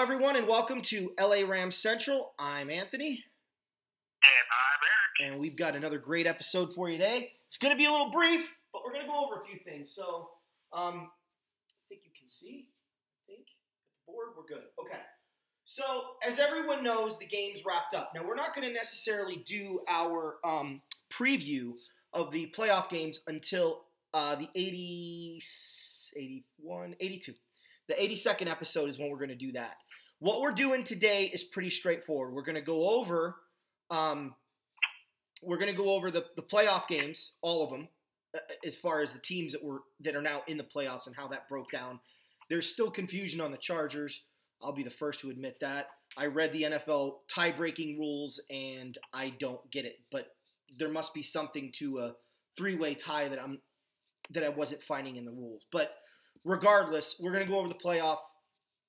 everyone, and welcome to LA Rams Central. I'm Anthony. And I'm Eric. And we've got another great episode for you today. It's going to be a little brief, but we're going to go over a few things. So, I think you can see. I think. At the board, we're good. Okay. So, as everyone knows, the game's wrapped up. Now, we're not going to necessarily do our preview of the playoff games until the 82. The 82nd episode is when we're going to do that. What we're doing today is pretty straightforward. We're going to go over the playoff games, all of them, as far as the teams that are now in the playoffs and how that broke down. There's still confusion on the Chargers. I'll be the first to admit that. I read the NFL tie-breaking rules, and I don't get it. But there must be something to a three-way tie that I wasn't finding in the rules. But regardless, we're going to go over the playoff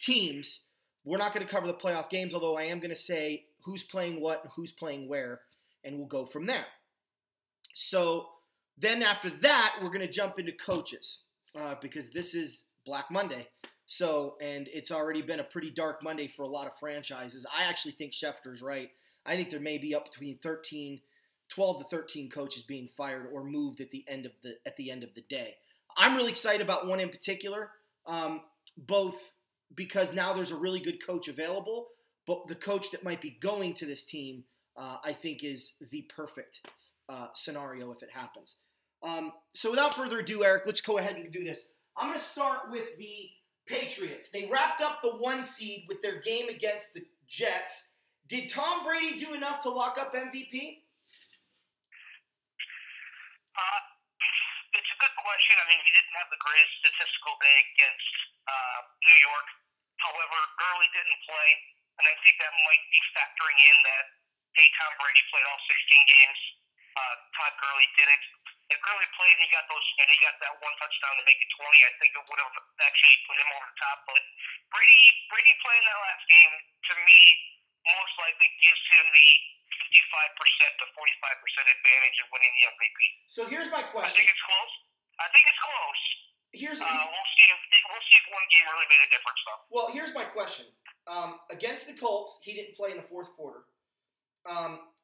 teams. We're not going to cover the playoff games, although I am going to say who's playing what and who's playing where, and we'll go from there. So then after that, we're going to jump into coaches because this is Black Monday. So, and it's already been a pretty dark Monday for a lot of franchises. I actually think Schefter's right. I think there may be up between 12 to 13 coaches being fired or moved at the end of the day. I'm really excited about one in particular, both because now there's a really good coach available, but the coach that might be going to this team, I think, is the perfect scenario if it happens. So without further ado, Eric, let's go ahead and do this. I'm going to start with the Patriots. They wrapped up the 1 seed with their game against the Jets. Did Tom Brady do enough to lock up MVP? It's a good question. I mean, he didn't have the greatest statistical day against New York. However, Gurley didn't play, and I think that might be factoring in that, hey, Tom Brady played all 16 games. Todd Gurley didn't. If Gurley played, he got that one touchdown to make it 20. I think it would have actually put him over the top. But Brady playing that last game, to me, most likely gives him the 55% to 45% advantage in winning the MVP. So here's my question. I think it's close. We'll see if one game really made a difference, though. Well, here's my question. Against the Colts, he didn't play in the fourth quarter.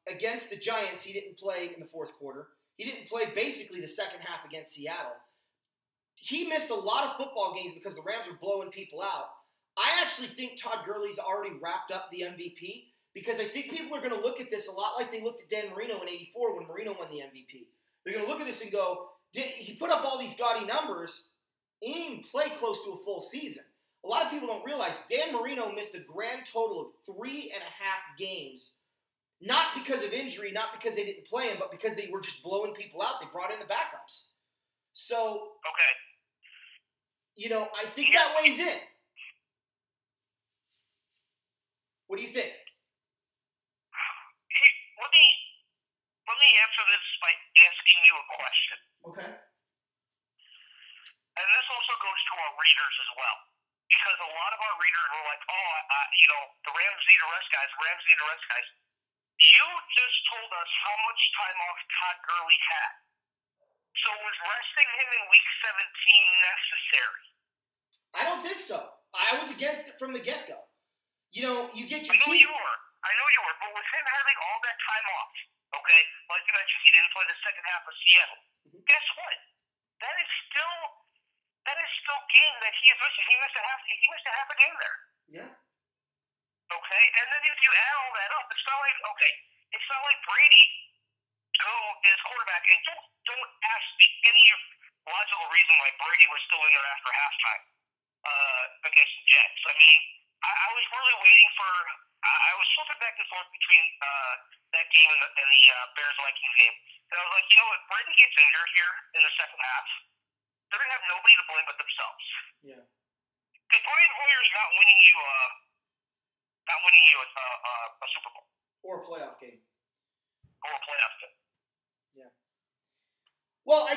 Against the Giants, he didn't play in the fourth quarter. He didn't play basically the second half against Seattle. He missed a lot of football games because the Rams were blowing people out. I actually think Todd Gurley's already wrapped up the MVP because I think people are going to look at this a lot like they looked at Dan Marino in '84 when Marino won the MVP. They're going to look at this and go, he put up all these gaudy numbers. He didn't even play close to a full season. A lot of people don't realize Dan Marino missed a grand total of 3.5 games. Not because of injury, not because they didn't play him, but because they were just blowing people out. They brought in the backups. So, okay. I think that weighs in. What do you think? Let me answer this by asking you a question. Okay. And this also goes to our readers as well. Because a lot of our readers were like, the Rams need to rest guys. You just told us how much time off Todd Gurley had. So was resting him in Week 17 necessary? I don't think so. I was against it from the get-go. You get your I know you were, but with him having all that time off, okay, like you mentioned, he didn't play the second half of Seattle. Mm-hmm. Guess what? That is still game that he is missing. He missed a half a game there. Yeah. Okay, and then if you add all that up, it's not like Brady, who is quarterback, and don't ask me any logical reason why Brady was still in there after halftime against the Jets. I mean, I was really waiting for. I was flipping back and forth between that game and the Bears-Vikings game, and I was like, if Brady gets injured here in the second half, they're gonna have nobody to blame but themselves. Yeah. Because Brian Hoyer's not winning you a Super Bowl. Or a playoff game. Yeah. Well,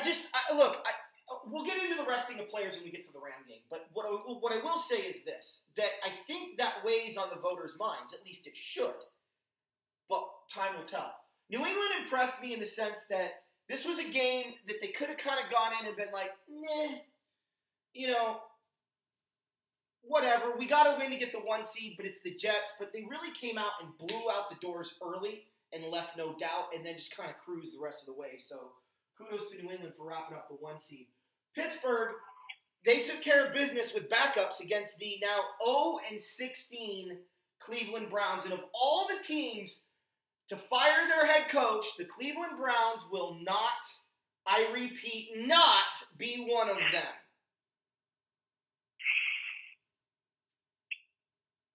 we'll get into the resting of players when we get to the Ram game. But what I will say is this, that I think that weighs on the voters' minds. At least it should. But time will tell. New England impressed me in the sense that this was a game that they could have kind of gone in and been like, whatever. We got to win to get the 1 seed, but it's the Jets. But they really came out and blew out the doors early and left no doubt, and then just kind of cruised the rest of the way. So kudos to New England for wrapping up the 1 seed. Pittsburgh, they took care of business with backups against the now 0-16 Cleveland Browns. And of all the teams to fire their head coach, the Cleveland Browns will not, I repeat, not be one of them.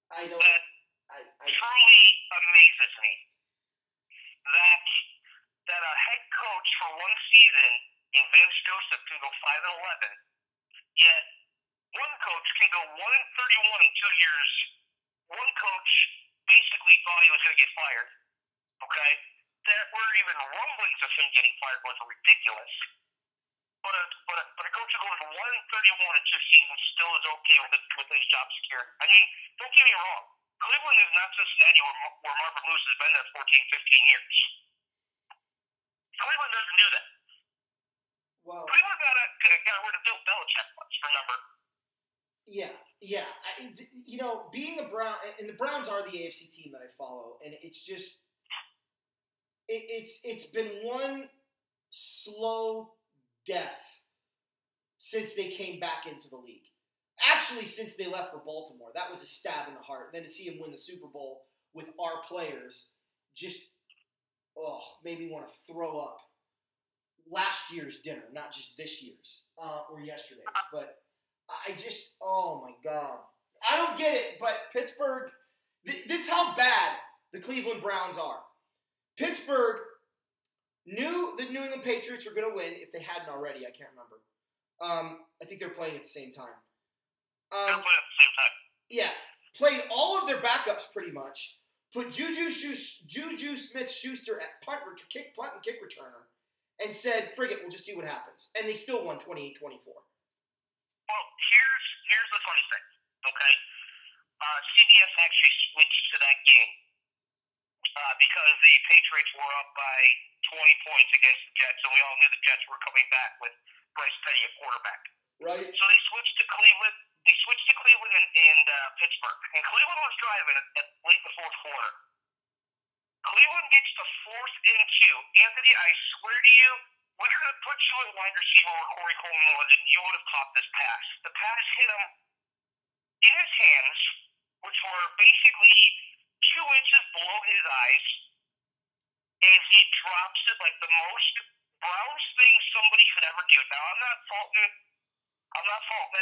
I don't. That truly amazes me that a head coach for one season in Vince Joseph can go 5-11, yet one coach can go 1-31 in 2 years. One coach basically thought he was going to get fired. Okay, that were even rumblings of him getting fired was ridiculous. But a coach who goes 1-31 in 2 seasons still is okay with his job secured. I mean, don't get me wrong. Cleveland is not Cincinnati where Marvin Lewis has been there 14, 15 years. Cleveland doesn't do that. Well, Cleveland got rid of Bill Belichick once, remember? Yeah. You know, being a Brown, and the Browns are the AFC team that I follow, and it's just, it's been one slow death since they came back into the league. Actually, since they left for Baltimore, that was a stab in the heart. And then to see him win the Super Bowl with our players just, made me want to throw up. Last year's dinner, not just this year's or yesterday's. But I just, oh my God. I don't get it, but Pittsburgh, this is how bad the Cleveland Browns are. Pittsburgh knew the New England Patriots were going to win if they hadn't already. I can't remember. I think they're playing at the same time. They're playing at the same time. Yeah. Played all of their backups pretty much. Put Juju Smith-Schuster at punt and kick returner. And said, frig it, we'll just see what happens. And they still won 28-24. Well, here's the funny thing, okay? CBS actually switched to that game because the Patriots were up by 20 points against the Jets, and we all knew the Jets were coming back with Bryce Petty at quarterback. Right. So they switched to Cleveland. They switched to Cleveland and Pittsburgh. And Cleveland was driving at late in the fourth quarter. Cleveland gets to 4th and 2. Anthony, I swear to you, we could have put you at wide receiver where Corey Coleman was, and you would have caught this pass. The pass hit him in his hands, which were basically 2 inches below his eyes, and he drops it like the most Browns thing somebody could ever do. Now, I'm not faulting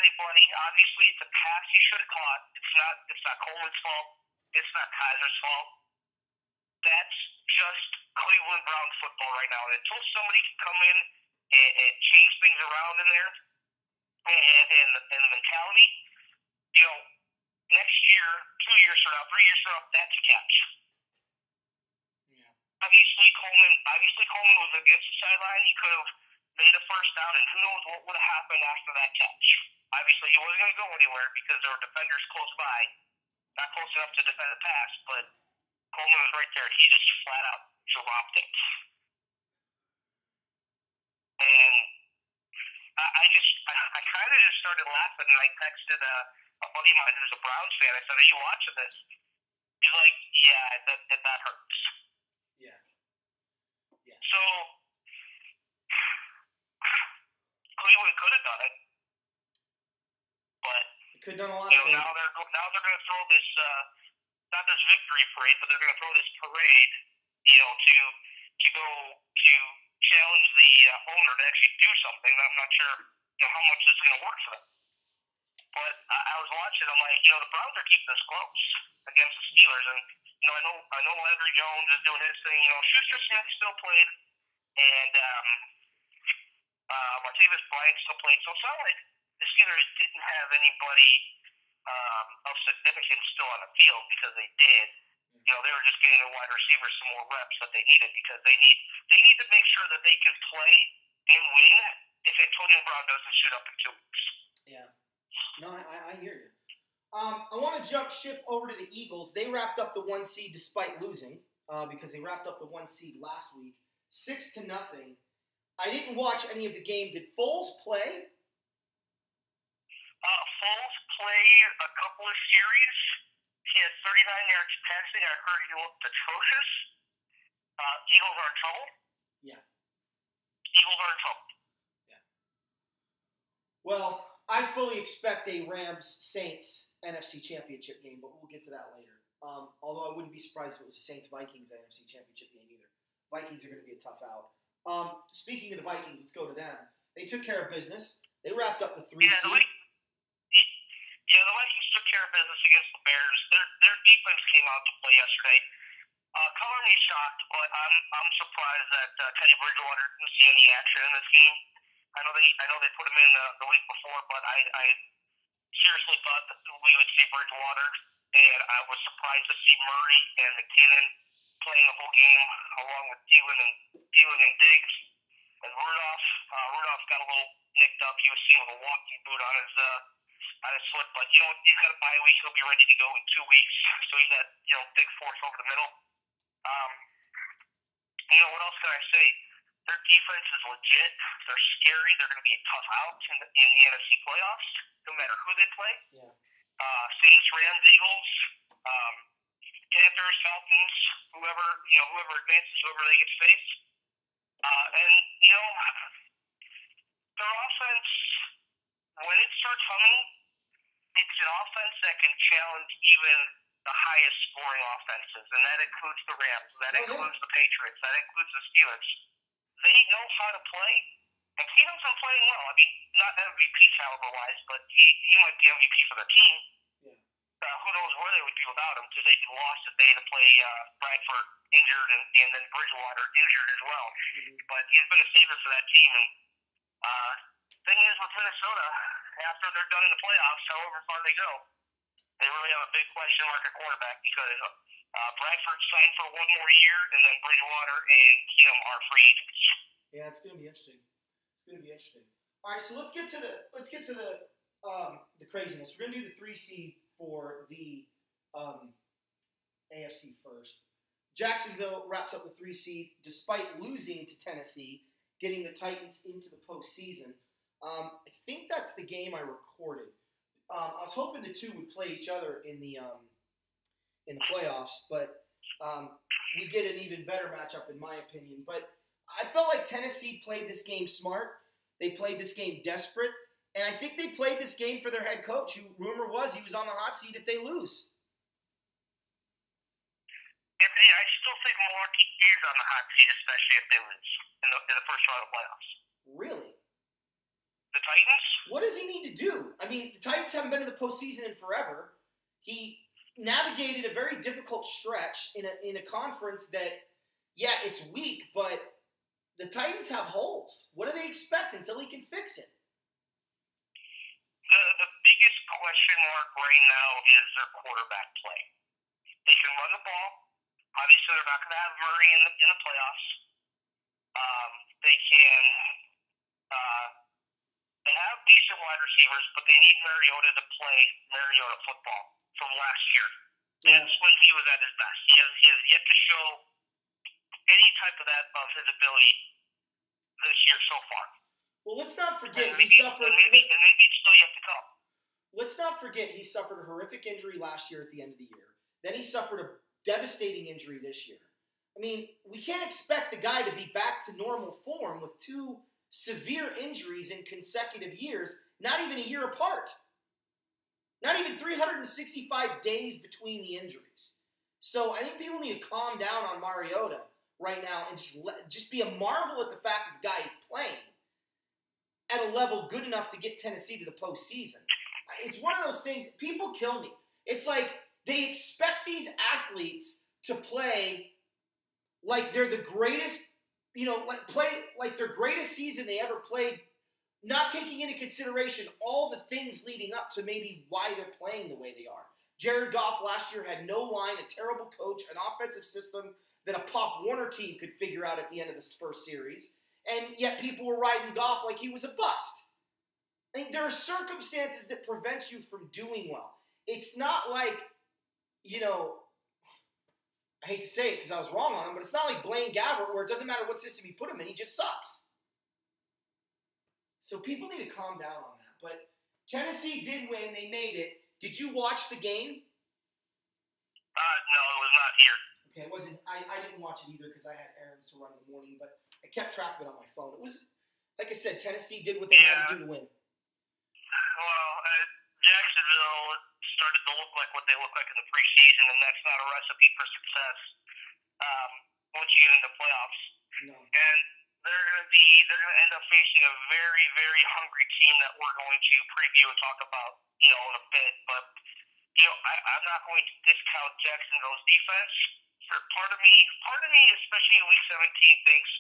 anybody. Obviously, it's a pass he should have caught. It's not Coleman's fault. It's not Kaiser's fault. That's just Cleveland Browns football right now. And until somebody can come in and change things around in there and the mentality, you know, next year, 2 years from now, 3 years from now, that's a catch. Yeah. Obviously, Coleman was against the sideline. He could have made a first down, and who knows what would have happened after that catch. Obviously, he wasn't going to go anywhere because there were defenders close by, not close enough to defend the pass, but Coleman was right there. He just flat out dropped it. And I kind of just started laughing, and I texted a buddy of mine who's a Browns fan. I said, "Are you watching this?" He's like, "Yeah, that hurts." Yeah. So Cleveland could have done it, but They could have done a lot of things. now they're going to throw this not this victory parade, but they're going to throw this parade, you know, to go to challenge the owner to actually do something. I'm not sure, you know, how much this is going to work for them. But I was watching. I'm like, you know, the Browns are keeping this close against the Steelers, and you know, I know Landry Jones is doing his thing. You know, Schuster Smith still played, and Martavis Bryant still played. So it's not like the Steelers didn't have anybody of significance still on the field, because they did. You know, they were just getting the wide receivers some more reps that they needed, because they need to make sure that they can play and win if Antonio Brown doesn't shoot up in 2 weeks. Yeah. No, I hear you. I want to jump ship over to the Eagles. They wrapped up the 1 seed despite losing, because they wrapped up the 1 seed last week, 6-0. I didn't watch any of the game. Did Foles play? Foles played a couple of series. He had 39 yards passing. I heard he looked atrocious. Eagles are in trouble. Yeah. Eagles are in trouble. Yeah. Well, I fully expect a Rams-Saints NFC Championship game, but we'll get to that later. Although I wouldn't be surprised if it was a Saints-Vikings NFC Championship game either. Vikings are going to be a tough out. Speaking of the Vikings, let's go to them. They took care of business. They wrapped up the 3 seed. The Vikings took care of business against the Bears. Their defense came out to play yesterday. Color me shocked, but I'm surprised that Teddy Bridgewater didn't see any action in this game. I know they put him in the week before, but I seriously thought that we would see Bridgewater, and I was surprised to see Murray and McKinnon playing the whole game along with Thielen and Diggs and Rudolph. Rudolph got a little nicked up. He was seen with a walking boot on his foot, but he's got a bye week. He'll be ready to go in 2 weeks. So he's that big force over the middle. What else can I say? Their defense is legit. They're scary. They're going to be a tough out in the NFC playoffs, no matter who they play. Yeah. Saints, Rams, Eagles, Panthers, Falcons, whoever advances, whoever they get to face. Their offense, when it starts humming, it's an offense that can challenge even the highest scoring offenses, and that includes the Rams, that includes the Patriots, that includes the Steelers. They know how to play, and Keenum's been playing well. I mean, not MVP caliber-wise, but he might be MVP for their team. Yeah. Who knows where they would be without him, because they'd be lost if they had to play Bradford injured and then Bridgewater injured as well. Mm-hmm. But he's been a savior for that team. And thing is, with Minnesota, after they're done in the playoffs, however far they go, they really have a big question mark at quarterback because Bradford signed for 1 more year, and then Bridgewater and Keenum are free agents. Yeah, it's going to be interesting. All right, so let's get to the craziness. We're going to do the 3 seed for the AFC first. Jacksonville wraps up the 3 seed despite losing to Tennessee, getting the Titans into the postseason. I think that's the game I recorded. I was hoping the two would play each other in the playoffs, but we get an even better matchup in my opinion. But I felt like Tennessee played this game smart. They played this game desperate, and I think they played this game for their head coach, who rumor was he was on the hot seat if they lose. I still think Milwaukee is on the hot seat, especially if they lose in the first round of playoffs. Really? The Titans? What does he need to do? I mean, the Titans haven't been in the postseason in forever. He navigated a very difficult stretch in a conference that, yeah, it's weak, but the Titans have holes. What do they expect until he can fix it? The biggest question mark right now is their quarterback play. They can run the ball. Obviously, they're not going to have Murray in the playoffs. They can. They have decent wide receivers, but they need Mariota to play Mariota football from last year. Yeah. That's when he was at his best. He has yet to show any type of his ability this year so far. Well, let's not forget he suffered. And maybe it's still yet to come. Let's not forget he suffered a horrific injury last year at the end of the year. Then he suffered a devastating injury this year. I mean, we can't expect the guy to be back to normal form with 2 severe injuries in consecutive years, not even a year apart. Not even 365 days between the injuries. So I think people need to calm down on Mariota right now and just be a marvel at the fact that the guy is playing at a level good enough to get Tennessee to the postseason. It's one of those things, people kill me. It's like they expect these athletes to play like they're the greatest, play like their greatest season they ever played, not taking into consideration all the things leading up to maybe why they're playing the way they are. Jared Goff last year had no line, a terrible coach, an offensive system that a Pop Warner team could figure out at the end of this first series, and yet people were riding Goff like he was a bust. I mean, there are circumstances that prevent you from doing well. It's not like, I hate to say it because I was wrong on him, but it's not like Blaine Gabbert where it doesn't matter what system you put him in, he just sucks. So people need to calm down on that. But Tennessee did win. They made it. Did you watch the game? No, it was not here. Okay, it wasn't. I didn't watch it either because I had errands to run in the morning, but I kept track of it on my phone. It was, like I said, Tennessee did what they had to do to win. Well, Jacksonville started to look like what they look like in the preseason, and that's not a recipe for success once you get into playoffs. No. And they're going to end up facing a very, very hungry team that we're going to preview and talk about, in a bit. But I'm not going to discount Jacksonville's defense. Part of me, especially in Week 17, thinks,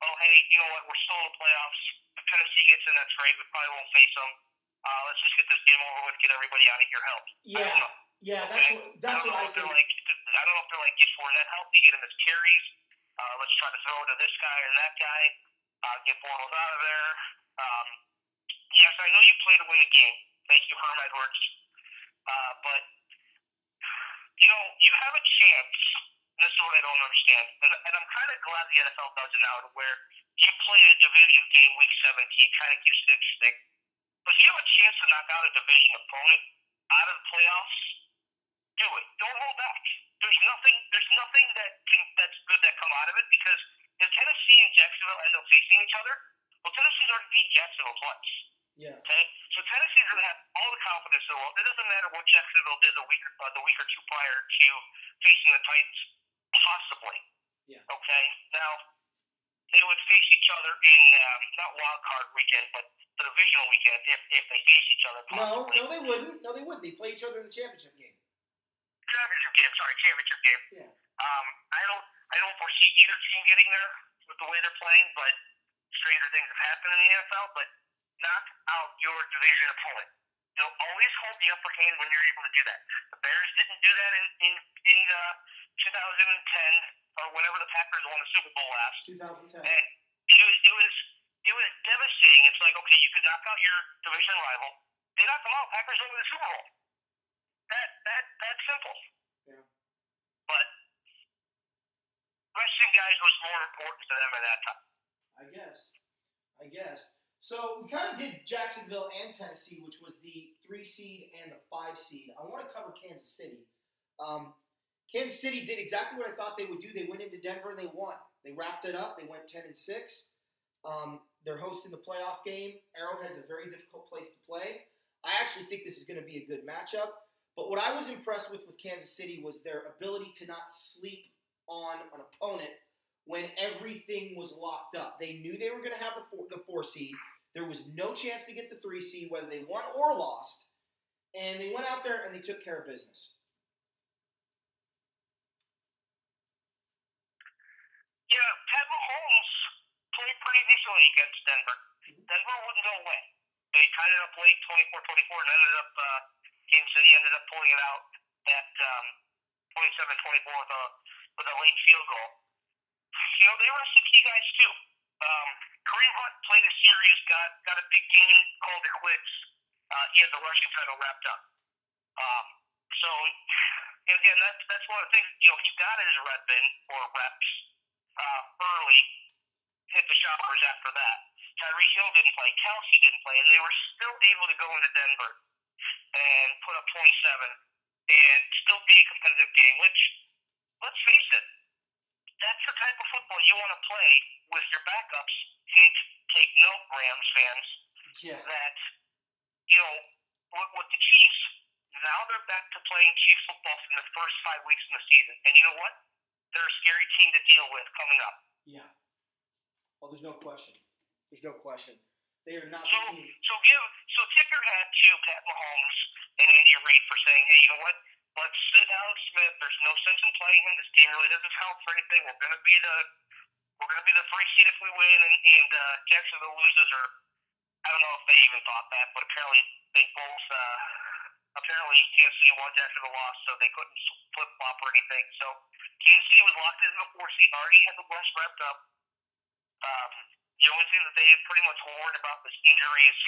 oh, hey, you know what? We're still in the playoffs. If Tennessee gets in, that's great. We probably won't face them. Let's just get this game over with, get everybody out of here healthy. Yeah, okay? That's what I think. I don't know if they're like, get Fournette healthy, get him his carries. Let's try to throw it to this guy or that guy. Get Bortles out of there. Yes, I know you play to win the game. Thank you, Herm Edwards. But you have a chance. And this is what I don't understand, and I'm kind of glad the NFL does it now, to where you play a division game Week 17, kind of keeps it interesting. But if you have a chance to knock out a division opponent out of the playoffs, do it. Don't hold back. There's nothing that's good that come out of it, because if Tennessee and Jacksonville end up facing each other, well, Tennessee's already beat Jacksonville twice. Yeah. Okay. So Tennessee's going to have all the confidence in the world. It doesn't matter what Jacksonville did the week or two prior to facing the Titans, possibly. Yeah. Okay. Now they would face each other in not wild card weekend, but the divisional weekend if they face each other. Possibly. No, they wouldn't. No, they wouldn't. They play each other in the championship game. Championship game. Yeah. I don't foresee either team getting there with the way they're playing, but stranger things have happened in the NFL. But knock out your division opponent. Always hold the upper hand when you're able to do that. The Bears didn't do that in 2010 or whenever the Packers won the Super Bowl last. 2010. And it was devastating. It's like, okay, you could knock out your division rival. They knocked them out. Packers won the Super Bowl. That's simple. Yeah. But resting guys was more important to them at that time. I guess. So we kind of did Jacksonville and Tennessee, which was the 3 seed and the 5 seed. I want to cover Kansas City. Kansas City did exactly what I thought they would do. They went into Denver and they won. They wrapped it up. They went 10-6. They're hosting the playoff game. Arrowhead's a very difficult place to play. I actually think this is going to be a good matchup. But what I was impressed with Kansas City was their ability to not sleep on an opponent when everything was locked up. They knew they were going to have the 4 seed. There was no chance to get the 3 seed, whether they won or lost. And they went out there and they took care of business. Yeah, Pat Mahomes played pretty decently against Denver. Denver wouldn't go away. They tied it up late, 24-24, and ended up Kansas City ended up pulling it out at 27-24 with a late field goal. They rested key guys too. Kareem Hunt played a series, got a big game, called it quits. He had the rushing title wrapped up. So again, that's one of the things. He got his rep in or reps early, hit the shoppers after that. Tyreek Hill didn't play, Kelsey didn't play, and they were still able to go into Denver and put up 27 and still be a competitive game, which, let's face it, that's the type of football you want to play with your backups. Take note, Rams fans, that, with the Chiefs, now they're back to playing Chiefs football from the first 5 weeks in the season. And you know what? They're a scary team to deal with coming up. Yeah. Well, there's no question. They are not the team. So tip your hat to Pat Mahomes and Andy Reid for saying, hey, you know what? Let's sit Alex Smith. There's no sense in playing him. This team really doesn't count for anything. We're gonna be the 3 seed if we win, and Jacksonville loses, or I don't know if they even thought that, but apparently they both Kansas City won, Jacksonville lost, so they couldn't flip flop or anything. So Kansas City was locked into the 4 seed, already had the West wrapped up. The only thing that they pretty much warned about was injuries,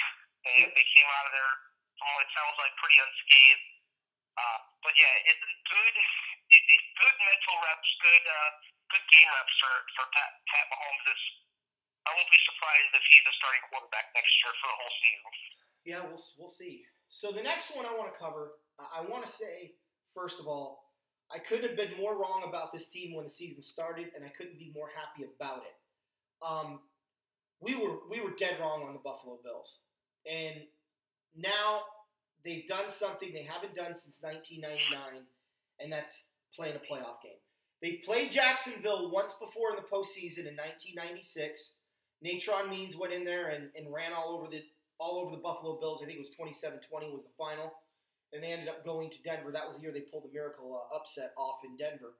and they came out of there, from what it sounds like, pretty unscathed. But yeah, it's good mental reps, good game reps for Pat Mahomes. I won't be surprised if he's a starting quarterback next year for the whole season. Yeah, we'll see. So the next one I want to cover, I want to say, first of all, I couldn't have been more wrong about this team when the season started, and I couldn't be more happy about it. Um, we were dead wrong on the Buffalo Bills, and now they've done something they haven't done since 1999, and that's playing a playoff game. They played Jacksonville once before in the postseason in 1996. Natron Means went in there and ran all over the Buffalo Bills. I think it was 27-20 was the final, and they ended up going to Denver. That was the year they pulled the miracle upset off in Denver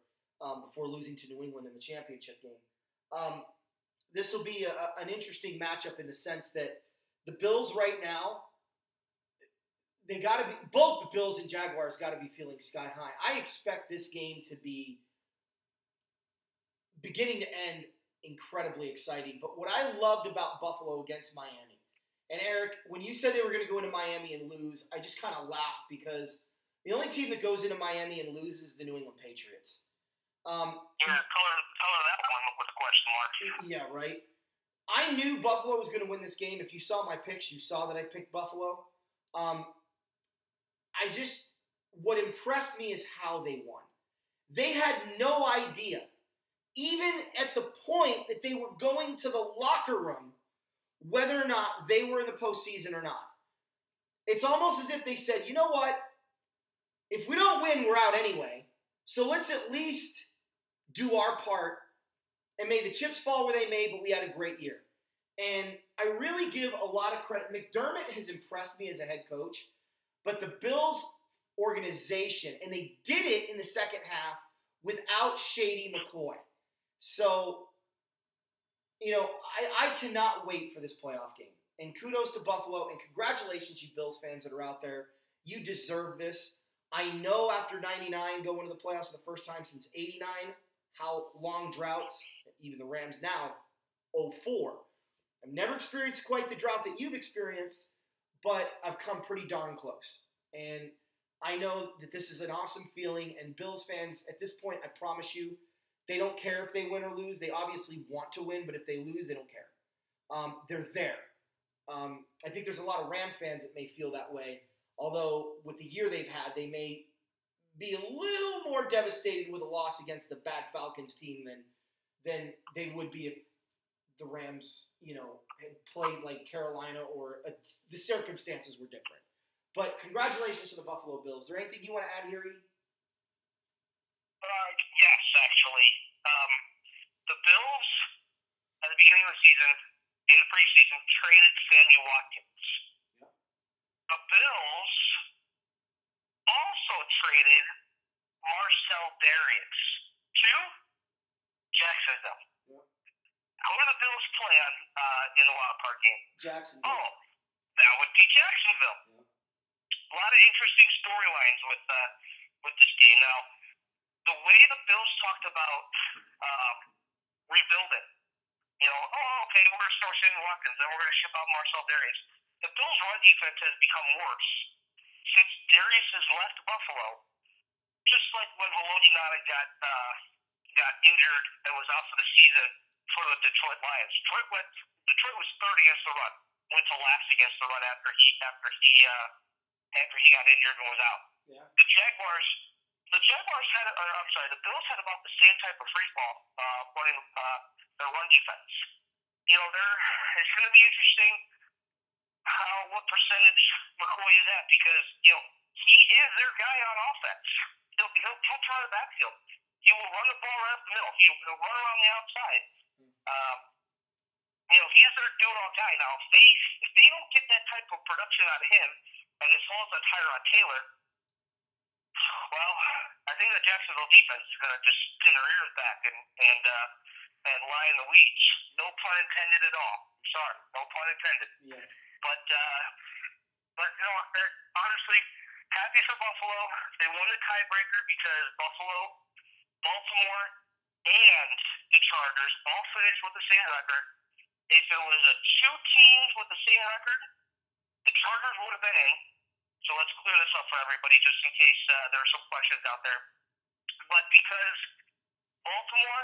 before losing to New England in the championship game. This will be an interesting matchup in the sense that the Bills right now, they got to be, both the Bills and Jaguars got to be feeling sky high. I expect this game to be beginning to end incredibly exciting. But what I loved about Buffalo against Miami, and Eric, when you said they were going to go into Miami and lose, I just kind of laughed because the only team that goes into Miami and loses is the New England Patriots. Color that one with a question mark. Yeah, right. I knew Buffalo was going to win this game. If you saw my picks, you saw that I picked Buffalo. What impressed me is how they won. They had no idea, even at the point that they were going to the locker room, whether or not they were in the postseason or not. It's almost as if they said, you know what? If we don't win, we're out anyway. So let's at least do our part, and may the chips fall where they may, but we had a great year. And I really give a lot of credit. McDermott has impressed me as a head coach, but the Bills organization, and they did it in the second half without Shady McCoy. So, I cannot wait for this playoff game. And kudos to Buffalo, and congratulations, you Bills fans that are out there. You deserve this. I know after 99, going to the playoffs for the first time since 89, how long droughts, even the Rams now, 04. I've never experienced quite the drought that you've experienced, but I've come pretty darn close. And I know that this is an awesome feeling, and Bills fans, at this point, I promise you, they don't care if they win or lose. They obviously want to win, but if they lose, they don't care. They're there. I think there's a lot of Ram fans that may feel that way, although with the year they've had, they may be a little more devastated with a loss against a bad Falcons team than they would be if the Rams, had played like Carolina or the circumstances were different. But congratulations to the Buffalo Bills. Is there anything you want to add here, E? Yes, actually. The Bills, at the beginning of the season, in the preseason, traded Sammy Watkins. Yep. The Bills also traded Marcel Darius to Jacksonville. Yep. Who do the Bills play on in the wild card game? Jacksonville. Oh, that would be Jacksonville. Yep. A lot of interesting storylines with this team. Now, the way the Bills talked about rebuilding, okay, we're going to start Sammy Watkins, then we're going to ship out Marcel Darius. The Bills' run defense has become worse since Darius has left Buffalo. Just like when Haloti Ngata got injured and was out for the season for the Detroit Lions. Detroit was third against the run, went to last against the run after he got injured and was out. Yeah. The Bills had about the same type of free fall running their run defense. It's going to be interesting what percentage McCoy is at because he is their guy on offense. He'll catch out of the backfield. He will run the ball right up the middle. He'll run around the outside. He is their do-it-all guy. Now, if they don't get that type of production out of him, and it falls on Tyrod Taylor, well, I think the Jacksonville defense is going to just spin their ears back and lie in the weeds. No pun intended at all. I'm sorry, no pun intended. Yeah. But honestly, happy for Buffalo. They won the tiebreaker because Baltimore, and the Chargers all finished with the same record. If it was two teams with the same record, the Chargers would have been in. So let's clear this up for everybody just in case there are some questions out there. But because Baltimore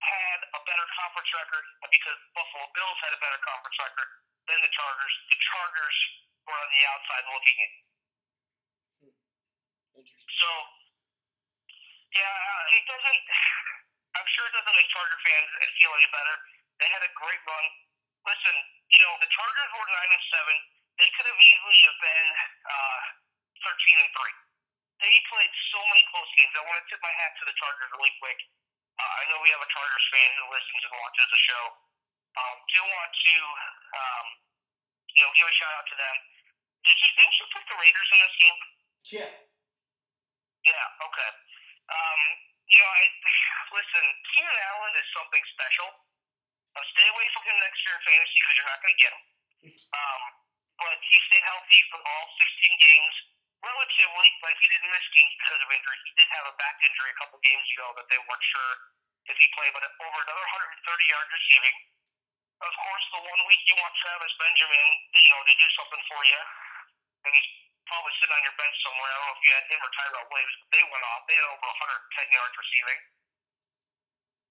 had a better conference record, and because Buffalo Bills had a better conference record, than the Chargers. The Chargers were on the outside looking in. Interesting. So, yeah, it doesn't. I'm sure it doesn't make Charger fans feel any better. They had a great run. Listen, the Chargers were 9-7. They could have easily have been 13-3. They played so many close games. I want to tip my hat to the Chargers really quick. I know we have a Chargers fan who listens and watches the show. Do want to, give a shout out to them. Didn't you put the Raiders in this game? Yeah. Yeah. Okay. Listen. Keenan Allen is something special. Stay away from him next year in fantasy because you're not going to get him. But he stayed healthy for all 16 games. Relatively, but he didn't miss games because of injury. He did have a back injury a couple games ago that they weren't sure if he played, but over another 130 yards receiving. Of course, the 1 week you want Travis Benjamin, to do something for you, and he's probably sitting on your bench somewhere. I don't know if you had him or Tyrell Williams, but they went off. They had over 110 yards receiving.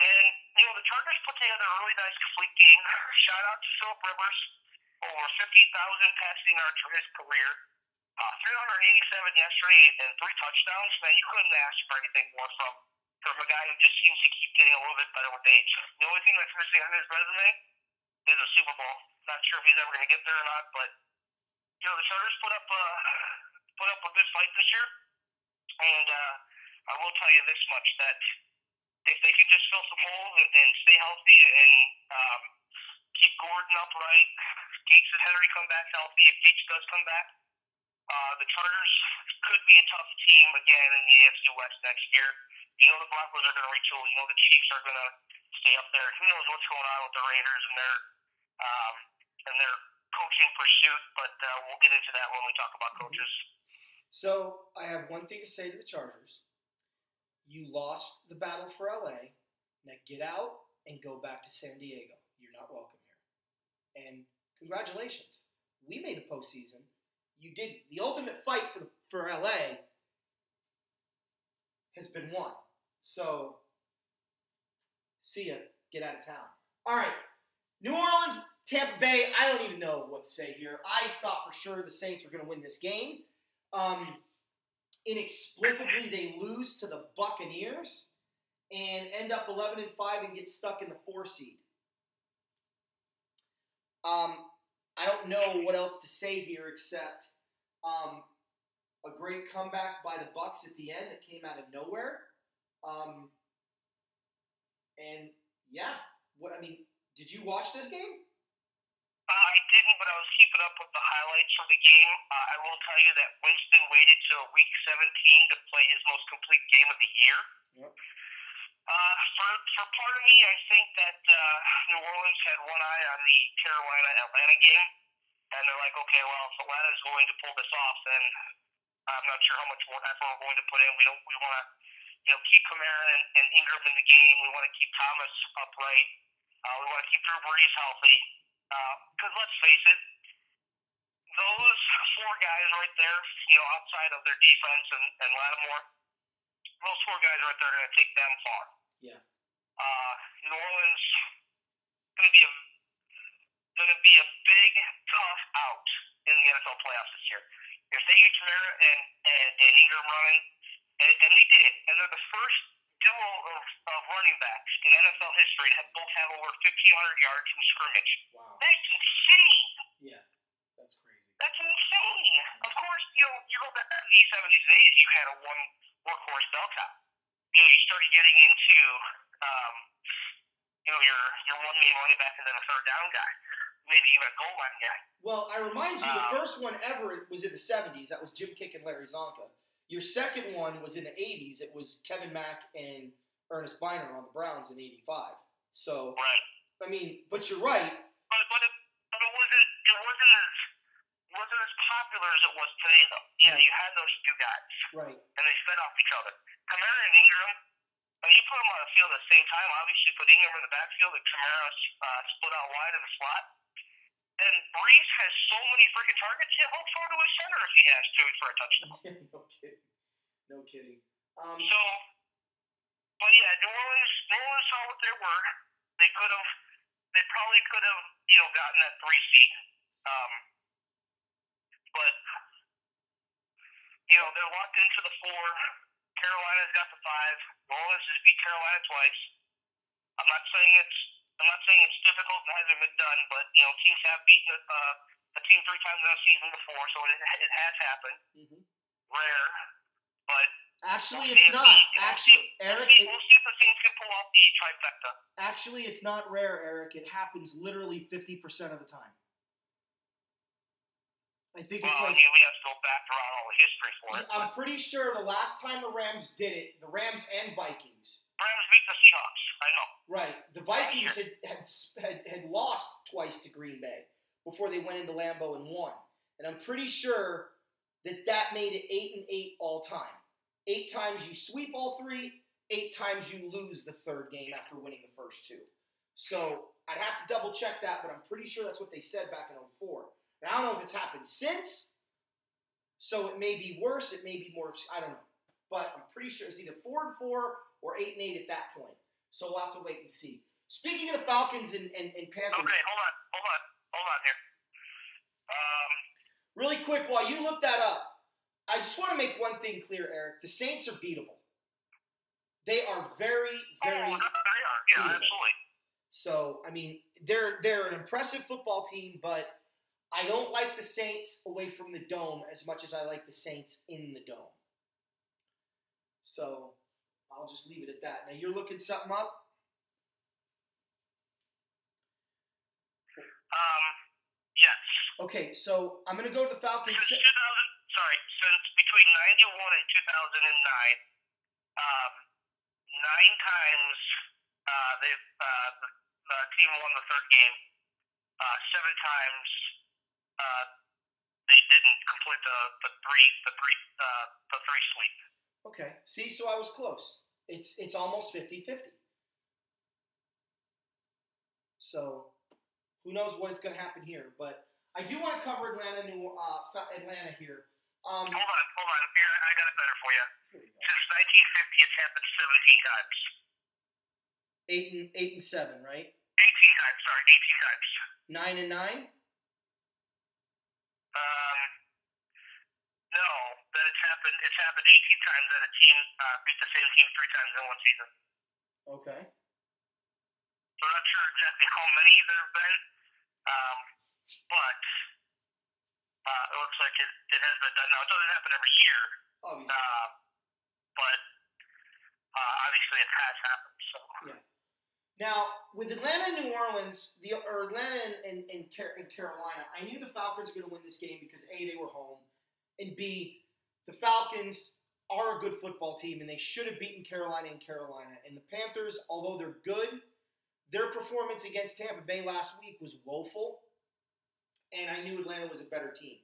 And, the Chargers put together a really nice, complete game. Shout out to Philip Rivers, over 50,000 passing yards for his career. 387 yesterday and 3 touchdowns. Man, you couldn't ask for anything more from a guy who just seems to keep getting a little bit better with age. The only thing that's missing on his resume is a Super Bowl. Not sure if he's ever going to get there or not, but the Chargers put up a good fight this year, and I will tell you this much: that if they can just fill some holes and stay healthy and keep Gordon upright, Gates and Henry come back healthy. If Gates does come back, the Chargers could be a tough team again in the AFC West next year. The Broncos are going to retool. The Chiefs are going to stay up there. Who knows what's going on with the Raiders and their coaching pursuit, but we'll get into that when we talk about coaches. So I have one thing to say to the Chargers. You lost the battle for LA. Now get out and go back to San Diego. You're not welcome here. And congratulations. We made the postseason. You did. The ultimate fight for LA has been won. So, see ya. Get out of town. All right. New Orleans, Tampa Bay. I don't even know what to say here. I thought for sure the Saints were going to win this game. Inexplicably, they lose to the Buccaneers and end up 11-5 and get stuck in the 4 seed. I don't know what else to say here except a great comeback by the Bucs at the end that came out of nowhere. And yeah, did you watch this game? I didn't, but I was keeping up with the highlights from the game. I will tell you that Winston waited till week 17 to play his most complete game of the year. Yep. For part of me, I think that New Orleans had one eye on the Carolina-Atlanta game, and they're like, okay, well, if Atlanta's going to pull this off, then I'm not sure how much more effort we're going to put in. We want to, keep Kamara and Ingram in the game. We want to keep Thomas upright. We want to keep Drew Brees healthy. Because let's face it, those 4 guys right there, outside of their defense and Lattimore, those 4 guys right there are going to take them far. Yeah. New Orleans going to be a big, tough out in the NFL playoffs this year. If they get Kamara and Ingram running, and they did, and they're the first duo of running backs in NFL history to both have over 1,500 yards from scrimmage. Wow. That's insane. Yeah, that's crazy. That's insane. Of course, you go back to the 70s and 80s, you had a one workhorse bell cow. You started getting into, your one main running back and then a third down guy, maybe even a goal line guy. Well, I remind you, the first one ever was in the 70s. That was Jim Kick and Larry Zonka. Your second one was in the 80s. It was Kevin Mack and Ernest Biner on the Browns in '85. So, right. But you're right. But it wasn't as popular as it was today, though. Yeah, you had those 2 guys. Right. And they fed off each other. Kamara and Ingram, you put them on the field at the same time. Obviously, put Ingram in the backfield and Kamara split out wide in the slot. And Brees has so many freaking targets, he'll throw to his center if he has to for a touchdown. No kidding. But yeah, New Orleans saw what they were. They probably could have, gotten that 3 seed. But, they're locked into the 4. Carolina's got the 5. New Orleans has beat Carolina twice. I'm not saying it's difficult and hasn't been done, but teams have beaten a team 3 times in a season before, so it has happened. Mm-hmm. Rare, but actually, it's not. Eric, we'll see if the Saints can pull off the trifecta. Actually, it's not rare, Eric. It happens literally 50% of the time. I think it's like. We have to go back around all the history for it. I'm pretty sure the last time the Rams did it, the Rams and Vikings. Rams beat the Seahawks. I know. Right. The Vikings had lost twice to Green Bay before they went into Lambeau and won. And I'm pretty sure that made it 8-8 all time. 8 times you sweep all 3, 8 times you lose the 3rd game after winning the first 2. So I'd have to double check that, but I'm pretty sure that's what they said back in 04. And I don't know if it's happened since, so it may be worse, it may be more, I don't know. But I'm pretty sure it's either 4-4 or 8-8 at that point. So we'll have to wait and see. Speaking of the Falcons and Panthers. Okay, hold on here. Really quick, while you look that up, I just want to make one thing clear, Eric. The Saints are beatable. They are very, very they are. Yeah, beatable. Absolutely. So, I mean, they're an impressive football team, but I don't like the Saints away from the Dome as much as I like the Saints in the Dome. So, I'll just leave it at that. Now, you're looking something up? Yes. Okay, so I'm going to go to the Falcons. Since between 91 and 2009, 9 times the team won the 3rd game. 7 times they didn't complete the three sweep. Okay, see, so I was close. It's almost 50-50. So who knows what is going to happen here? But I do want to cover Atlanta here. Hold on. Here, I got it better for you. Since 1950, it's happened 17 times. 8 and 7, right? 18 times. Sorry, 18 times. 9 and 9. No, that it's happened 18 times that a team beat the same team 3 times in one season. Okay. So I'm not sure exactly how many there have been, but it looks like it has been done. Now, it doesn't happen every year, Obviously. but obviously it has happened. So. Yeah. Now, with Atlanta and New Orleans, or Atlanta and Carolina, I knew the Falcons were going to win this game because A, they were home, and B, the Falcons are a good football team, and they should have beaten Carolina. And the Panthers, although they're good, their performance against Tampa Bay last week was woeful, and I knew Atlanta was a better team.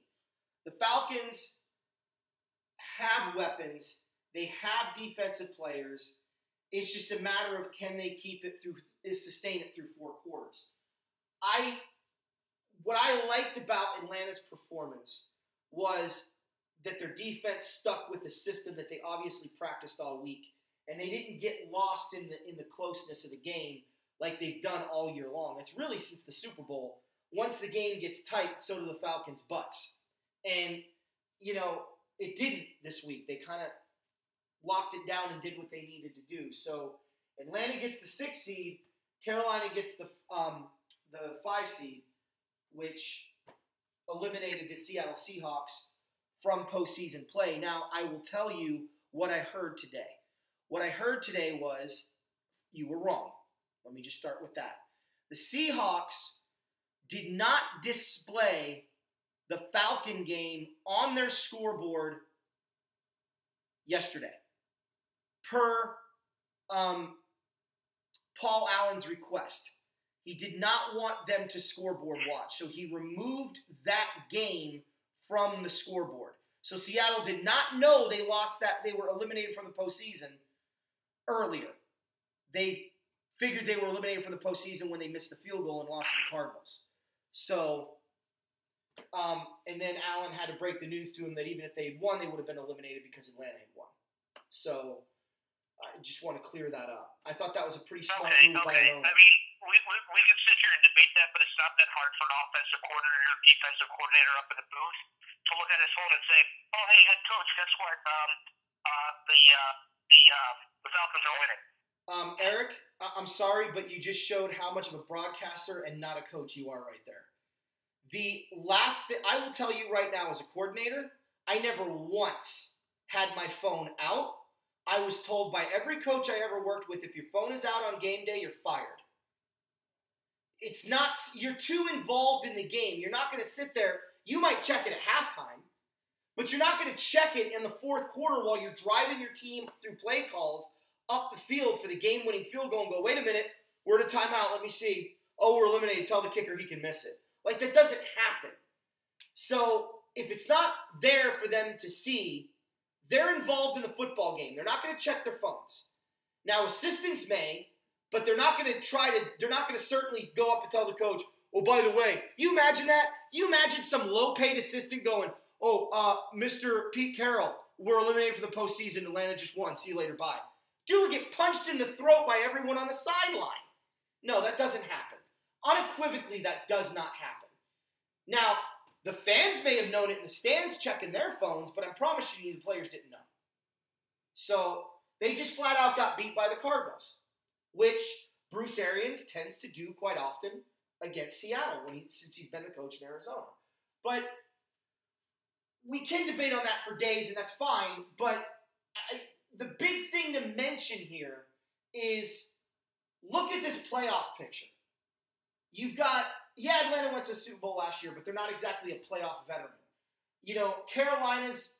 The Falcons have weapons. They have defensive players. It's just a matter of can they sustain it through 4 quarters. What I liked about Atlanta's performance was that their defense stuck with the system that they obviously practiced all week, and they didn't get lost in the closeness of the game like they've done all year long. It's really since the Super Bowl. Once the game gets tight, so do the Falcons' butts. And, it didn't this week. They kind of locked it down and did what they needed to do. So Atlanta gets the 6 seed. Carolina gets the 5 seed, which eliminated the Seattle Seahawks from postseason play. Now, I will tell you what I heard today. What I heard today was you were wrong. Let me just start with that. The Seahawks did not display the Falcon game on their scoreboard yesterday, per Paul Allen's request. He did not want them to scoreboard watch, so he removed that game from the scoreboard. So Seattle did not know they lost that, they were eliminated from the postseason earlier. They figured they were eliminated from the postseason when they missed the field goal and lost to the Cardinals. So, and then Allen had to break the news to him that even if they had won, they would have been eliminated because Atlanta had won. So, I just want to clear that up. I thought that was a pretty smart move by Allen. I mean, we could sit here and debate that, but it's not that hard for an offensive coordinator or defensive coordinator up in the booth to look at his phone and say, "Oh, hey, head coach, guess what? The Falcons are winning." Eric, I'm sorry, but you just showed how much of a broadcaster and not a coach you are right there. The last thing I will tell you right now as a coordinator, I never once had my phone out. I was told by every coach I ever worked with, if your phone is out on game day, you're fired. It's not, you're too involved in the game. You're not going to sit there. You might check it at halftime, but you're not going to check it in the fourth quarter while you're driving your team through play calls up the field for the game-winning field goal and go, wait a minute, we're at a timeout, let me see. Oh, we're eliminated, tell the kicker he can miss it. Like, that doesn't happen. So, if it's not there for them to see, they're involved in the football game. They're not going to check their phones. Now, assistants may, but they're not going to certainly go up and tell the coach, oh, by the way, you imagine that? You imagine some low-paid assistant going, Mr. Pete Carroll, we're eliminated from the postseason. Atlanta just won. See you later. Bye. Dude would get punched in the throat by everyone on the sideline. No, that doesn't happen. Unequivocally, that does not happen. Now, the fans may have known it in the stands checking their phones, but I promise you the players didn't know. So they just flat out got beat by the Cardinals, which Bruce Arians tends to do quite often against Seattle since he's been the coach in Arizona. But we can debate on that for days, and that's fine, but the big thing to mention here is look at this playoff picture. You've got, Atlanta went to the Super Bowl last year, but they're not exactly a playoff veteran. Carolina's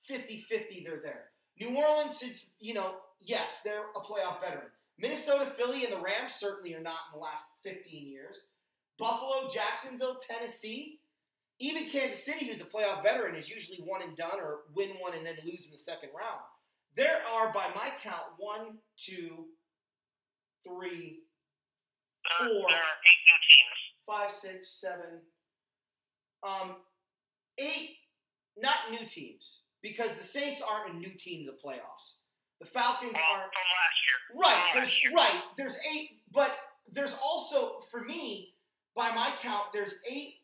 50-50, they're there. New Orleans, yes, they're a playoff veteran. Minnesota, Philly, and the Rams certainly are not in the last 15 years. Buffalo, Jacksonville, Tennessee, even Kansas City, who's a playoff veteran, is usually one and done or win one and then lose in the second round. There are, by my count, 1, 2, 3, 4. There are 8 new teams. 5, 6, 7. 8, not new teams, because the Saints aren't a new team to the playoffs. The Falcons aren't. From last year. Right. There's 8, but there's also, for me, by my count, there's 8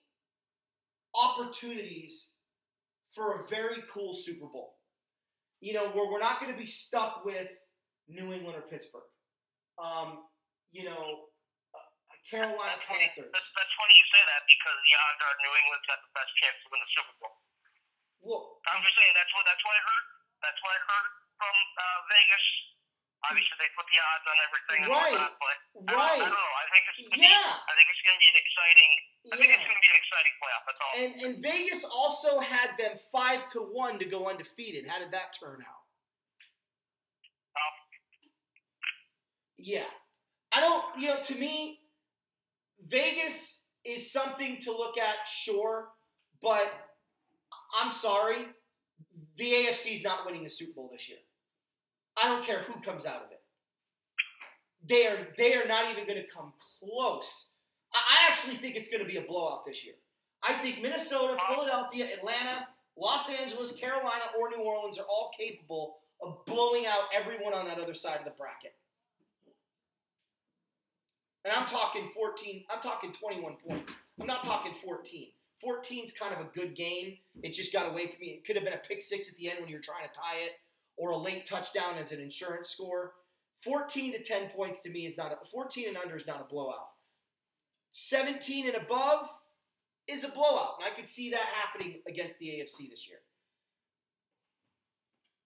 opportunities for a very cool Super Bowl. Where we're not going to be stuck with New England or Pittsburgh. Carolina Panthers. That's funny you say that because the odds are New England's got the best chance to win the Super Bowl. Well, I'm just saying that's what I heard. That's what I heard from Vegas. Obviously, they put the odds on everything and whatnot, but I don't know. I think it's going to be an exciting. I think it's going to be an exciting playoff. That's all. And Vegas also had them 5-1 to go undefeated. How did that turn out? Yeah, I don't. To me, Vegas is something to look at, sure, but I'm sorry, the AFC is not winning the Super Bowl this year. I don't care who comes out of it. They are not even going to come close. I actually think it's going to be a blowout this year. I think Minnesota, Philadelphia, Atlanta, Los Angeles, Carolina, or New Orleans are all capable of blowing out everyone on that other side of the bracket. And I'm talking 14. I'm talking 21 points. I'm not talking 14. 14's kind of a good game. It just got away from me. It could have been a pick six at the end when you're trying to tie it, or a late touchdown as an insurance score. 14 to 10 points to me is not 14 and under is not a blowout. 17 and above is a blowout, and I could see that happening against the AFC this year.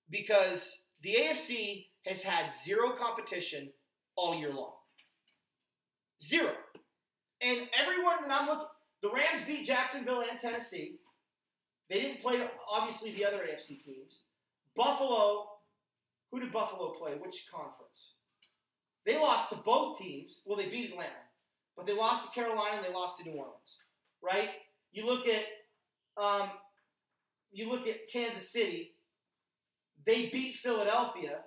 Because the AFC has had zero competition all year long. Zero. And everyone that I'm looking, the Rams beat Jacksonville and Tennessee. They didn't play, obviously, the other AFC teams. Buffalo, who did Buffalo play? Which conference? They lost to both teams. Well, they beat Atlanta. But they lost to Carolina and they lost to New Orleans. Right? You look at Kansas City. They beat Philadelphia.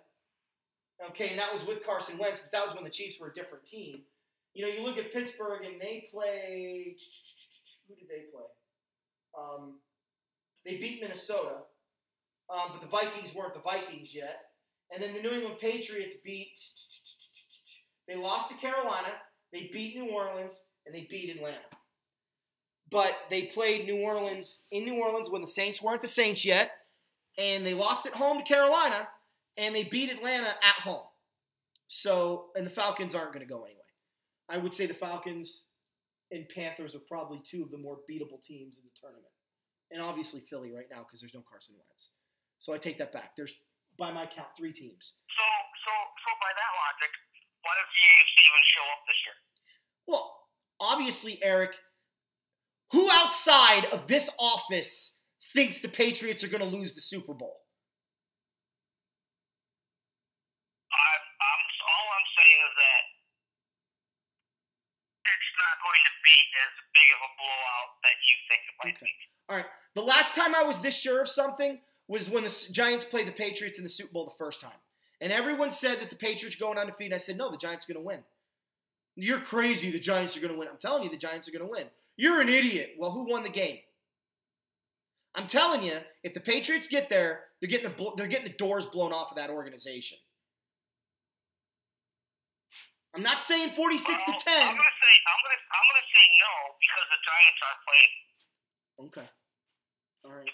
Okay, and that was with Carson Wentz, but that was when the Chiefs were a different team. You look at Pittsburgh and they played. Who did they play? They beat Minnesota, but the Vikings weren't the Vikings yet. And then the New England Patriots beat. They lost to Carolina. They beat New Orleans, and they beat Atlanta. But they played New Orleans in New Orleans when the Saints weren't the Saints yet, and they lost at home to Carolina, and they beat Atlanta at home. So, and the Falcons aren't going to go anyway. I would say the Falcons and Panthers are probably two of the more beatable teams in the tournament. And obviously Philly right now because there's no Carson Wentz. So I take that back. There's, by my count, 3 teams. So by that logic, why does the AFC even show up this year? Well, obviously, Eric, who outside of this office thinks the Patriots are going to lose the Super Bowl? All I'm saying is that it's not going to be as big of a blowout that you think it might be. All right. The last time I was this sure of something was when the Giants played the Patriots in the Super Bowl the first time. And everyone said that the Patriots are going undefeated. I said, no, the Giants are going to win. You're crazy. The Giants are going to win. I'm telling you, the Giants are going to win. You're an idiot. Well, who won the game? I'm telling you, if the Patriots get there, they're getting the doors blown off of that organization. I'm not saying 46-10. I'm gonna say no because the Giants aren't playing. Okay. All right.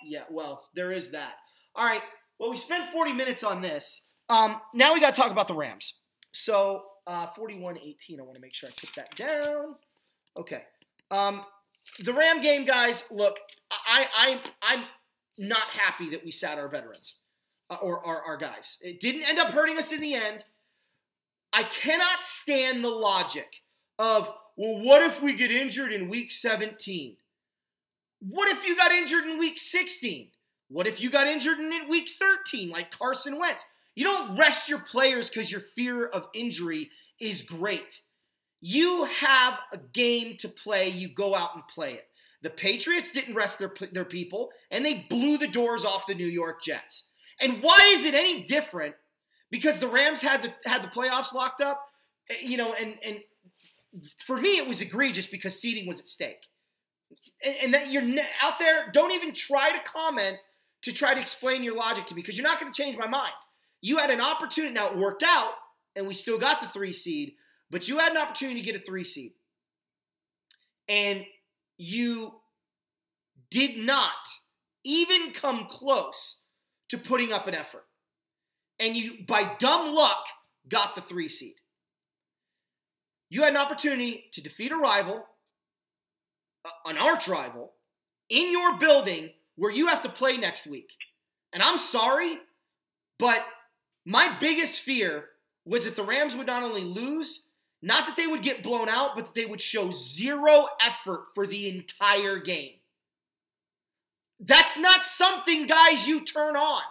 Yeah. Well, there is that. All right. Well, we spent 40 minutes on this. Now we got to talk about the Rams. So 41-18. I want to make sure I put that down. Okay. The Ram game, guys. Look, I'm not happy that we sat our veterans or our guys. It didn't end up hurting us in the end. I cannot stand the logic of, well, what if we get injured in week 17? What if you got injured in week 16? What if you got injured in week 13 like Carson Wentz? You don't rest your players because your fear of injury is great. You have a game to play. You go out and play it. The Patriots didn't rest their people, and they blew the doors off the New York Jets. And why is it any different? Because the Rams had the playoffs locked up, you know, and for me it was egregious because seeding was at stake. And that you're out there, don't even try to comment to try to explain your logic to me because you're not going to change my mind. You had an opportunity. Now, it worked out, and we still got the 3 seed, but you had an opportunity to get a 3 seed. And you did not even come close to putting up an effort. And you, by dumb luck, got the 3 seed. You had an opportunity to defeat a rival, an arch rival, in your building where you have to play next week. And I'm sorry, but my biggest fear was that the Rams would not only lose, not that they would get blown out, but that they would show zero effort for the entire game. That's not something, guys, you turn on.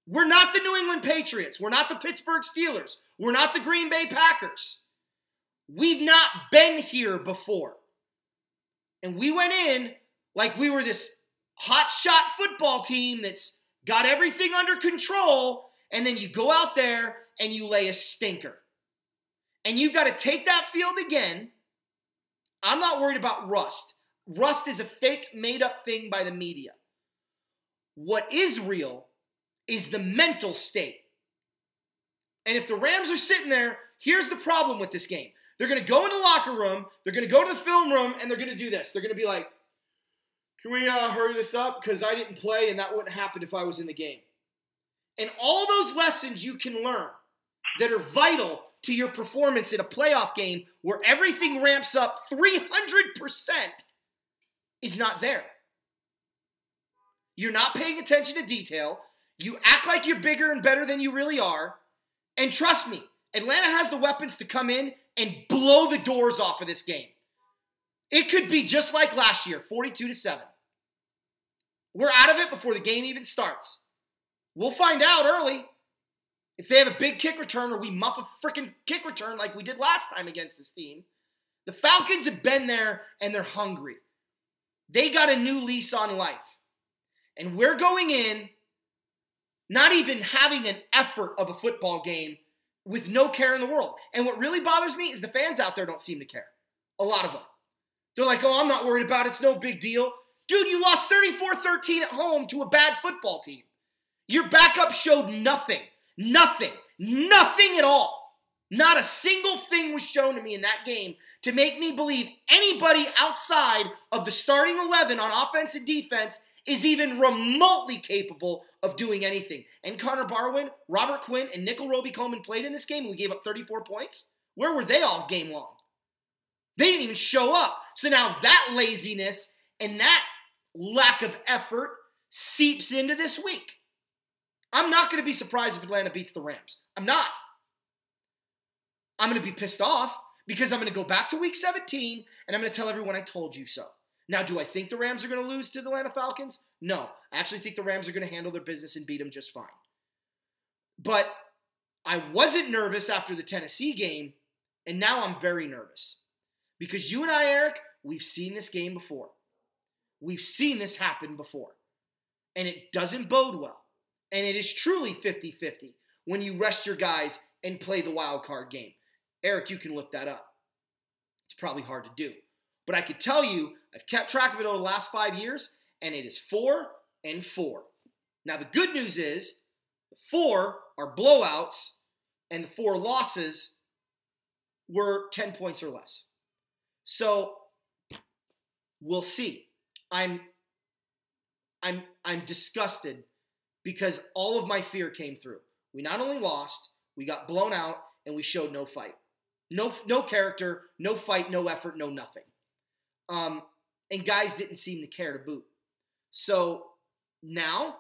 We're not the New England Patriots. We're not the Pittsburgh Steelers. We're not the Green Bay Packers. We've not been here before. And we went in like we were this hot-shot football team that's got everything under control, and then you go out there and you lay a stinker. And you've got to take that field again. I'm not worried about rust. Rust is a fake, made-up thing by the media. What is real is the mental state. And if the Rams are sitting there, here's the problem with this game. They're going to go in the locker room, they're going to go to the film room, and they're going to do this. They're going to be like, can we hurry this up? Because I didn't play, and that wouldn't happen if I was in the game. And all those lessons you can learn that are vital to your performance in a playoff game where everything ramps up 300% is not there. You're not paying attention to detail. You act like you're bigger and better than you really are. And trust me, Atlanta has the weapons to come in and blow the doors off of this game. It could be just like last year, 42-7. We're out of it before the game even starts. We'll find out early if they have a big kick return or we muff a freaking kick return like we did last time against this team. The Falcons have been there and they're hungry. They got a new lease on life. And we're going in not even having an effort of a football game with no care in the world. And what really bothers me is the fans out there don't seem to care. A lot of them. They're like, oh, I'm not worried about it. It's no big deal. Dude, you lost 34-13 at home to a bad football team. Your backup showed nothing. Nothing. Nothing at all. Not a single thing was shown to me in that game to make me believe anybody outside of the starting 11 on offense and defense is even remotely capable of doing anything. And Connor Barwin, Robert Quinn, and Nickel Roby-Coleman played in this game and we gave up 34 points? Where were they all game long? They didn't even show up. So now that laziness and that lack of effort seeps into this week. I'm not going to be surprised if Atlanta beats the Rams. I'm not. I'm going to be pissed off because I'm going to go back to week 17 and I'm going to tell everyone I told you so. Now, do I think the Rams are going to lose to the Atlanta Falcons? No. I actually think the Rams are going to handle their business and beat them just fine. But I wasn't nervous after the Tennessee game, and now I'm very nervous. Because you and I, Eric, we've seen this game before. We've seen this happen before. And it doesn't bode well. And it is truly 50-50 when you rest your guys and play the wild card game. Eric, you can look that up. It's probably hard to do. But I could tell you, I've kept track of it over the last 5 years, and it is 4-4. Now, the good news is the 4 are blowouts, and the 4 losses were 10 points or less. So, we'll see. I'm disgusted because all of my fear came through. We not only lost, we got blown out, and we showed no fight. No character, no fight, no effort, no nothing. And guys didn't seem to care to boot. So now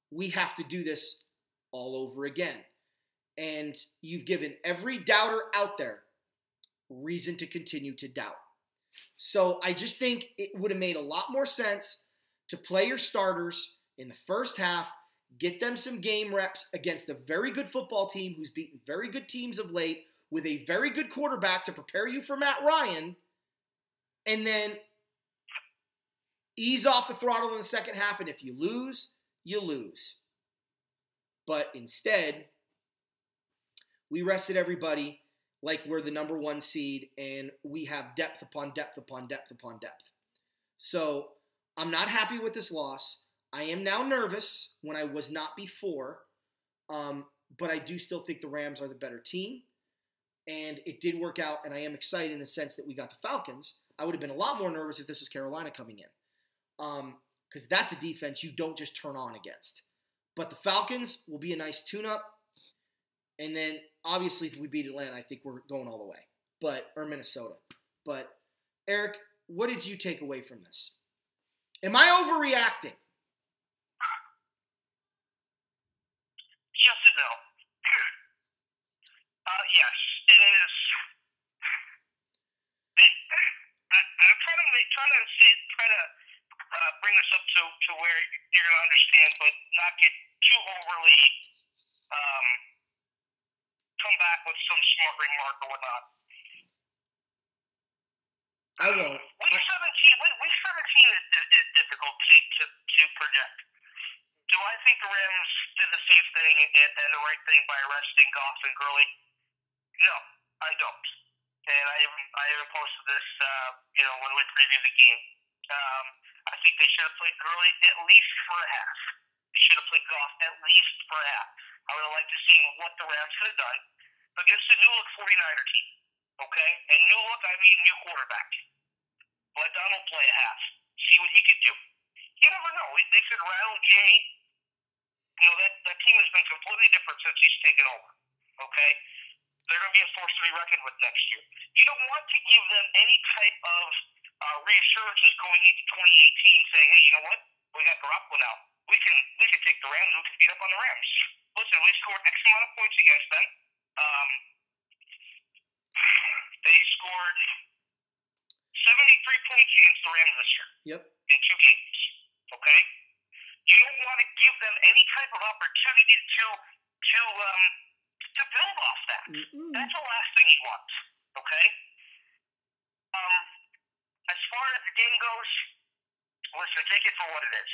we have to do this all over again. And you've given every doubter out there reason to continue to doubt. So I just think it would have made a lot more sense to play your starters in the first half, get them some game reps against a very good football team who's beaten very good teams of late with a very good quarterback to prepare you for Matt Ryan, and then ease off the throttle in the second half, and if you lose, you lose. But instead, we rested everybody like we're the number 1 seed, and we have depth upon depth upon depth upon depth. So I'm not happy with this loss. I am now nervous when I was not before, but I do still think the Rams are the better team, and it did work out, and I am excited in the sense that we got the Falcons. I would have been a lot more nervous if this was Carolina coming in, because that's a defense you don't just turn on against. But the Falcons will be a nice tune-up, and then obviously if we beat Atlanta, I think we're going all the way, or Minnesota. But Eric, what did you take away from this? Am I overreacting? Yes and no. Yes, it is. I'm trying to bring this up to where you're going to understand, but not get too overly come back with some smart remark or whatnot. I won't. Week 17 is difficult to project. Do I think the Rams did the safe thing and the right thing by arresting Goff and Gurley? No, I don't. And I even posted this, when we previewed the game. I think they should have played Gurley at least for a half. They should have played Goff at least for a half. I would have liked to see what the Rams could have done against the new look 49er team. Okay? And new look, I mean new quarterback. Let Donald play a half. See what he could do. You never know. They could rattle Jimmy. That team has been completely different since he's taken over. Okay? They're going to be a force to be reckoned with next year. You don't want to give them any type of reassurances going into 2018 saying, hey, you know what? We got Garoppolo now. We can take the Rams. We can beat up on the Rams. Listen, we scored X amount of points against them. They scored 73 points against the Rams this year. Yep. In 2 games. Okay? You don't want to give them any type of opportunity to build off that. Mm-mm. That's the last thing you want. Okay? As far as the game goes, listen, take it for what it is.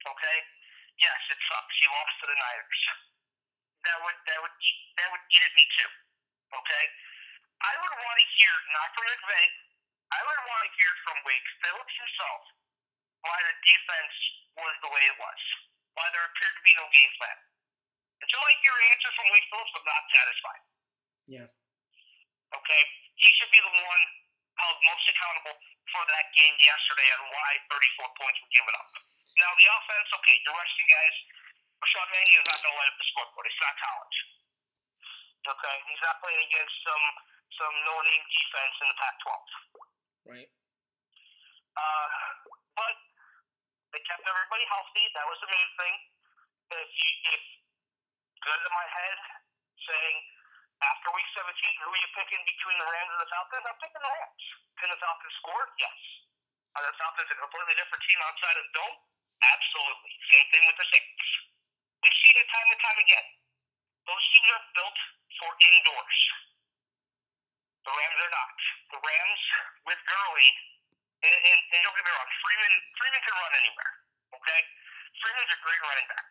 Okay? Yes, it sucks. You lost to the Niners. That would eat at me too. Okay? I would want to hear, not from McVay, I would want to hear from Wade Phillips himself why the defense was the way it was. Why there appeared to be no game plan. Until I hear an answer from Wade Phillips, I'm not satisfied. Yeah. Okay? He should be the one held most accountable for that game yesterday and why 34 points were given up. Now, the offense, okay, you're resting guys. Rashawn Manning is not going to light up the scoreboard. It's not college. Okay? He's not playing against some no-name defense in the Pac-12. Right. But they kept everybody healthy. That was the main thing. If good in my head saying after week 17, who are you picking between the Rams and the Falcons? I'm picking the Rams. Can the Falcons score? Yes. Are the Falcons a completely different team outside of the dome? Absolutely. Same thing with the Saints. We've seen it time and time again. Those teams are built for indoors. The Rams are not. The Rams, with Gurley, and don't get me wrong, Freeman can run anywhere. Okay? Freeman's a great running back.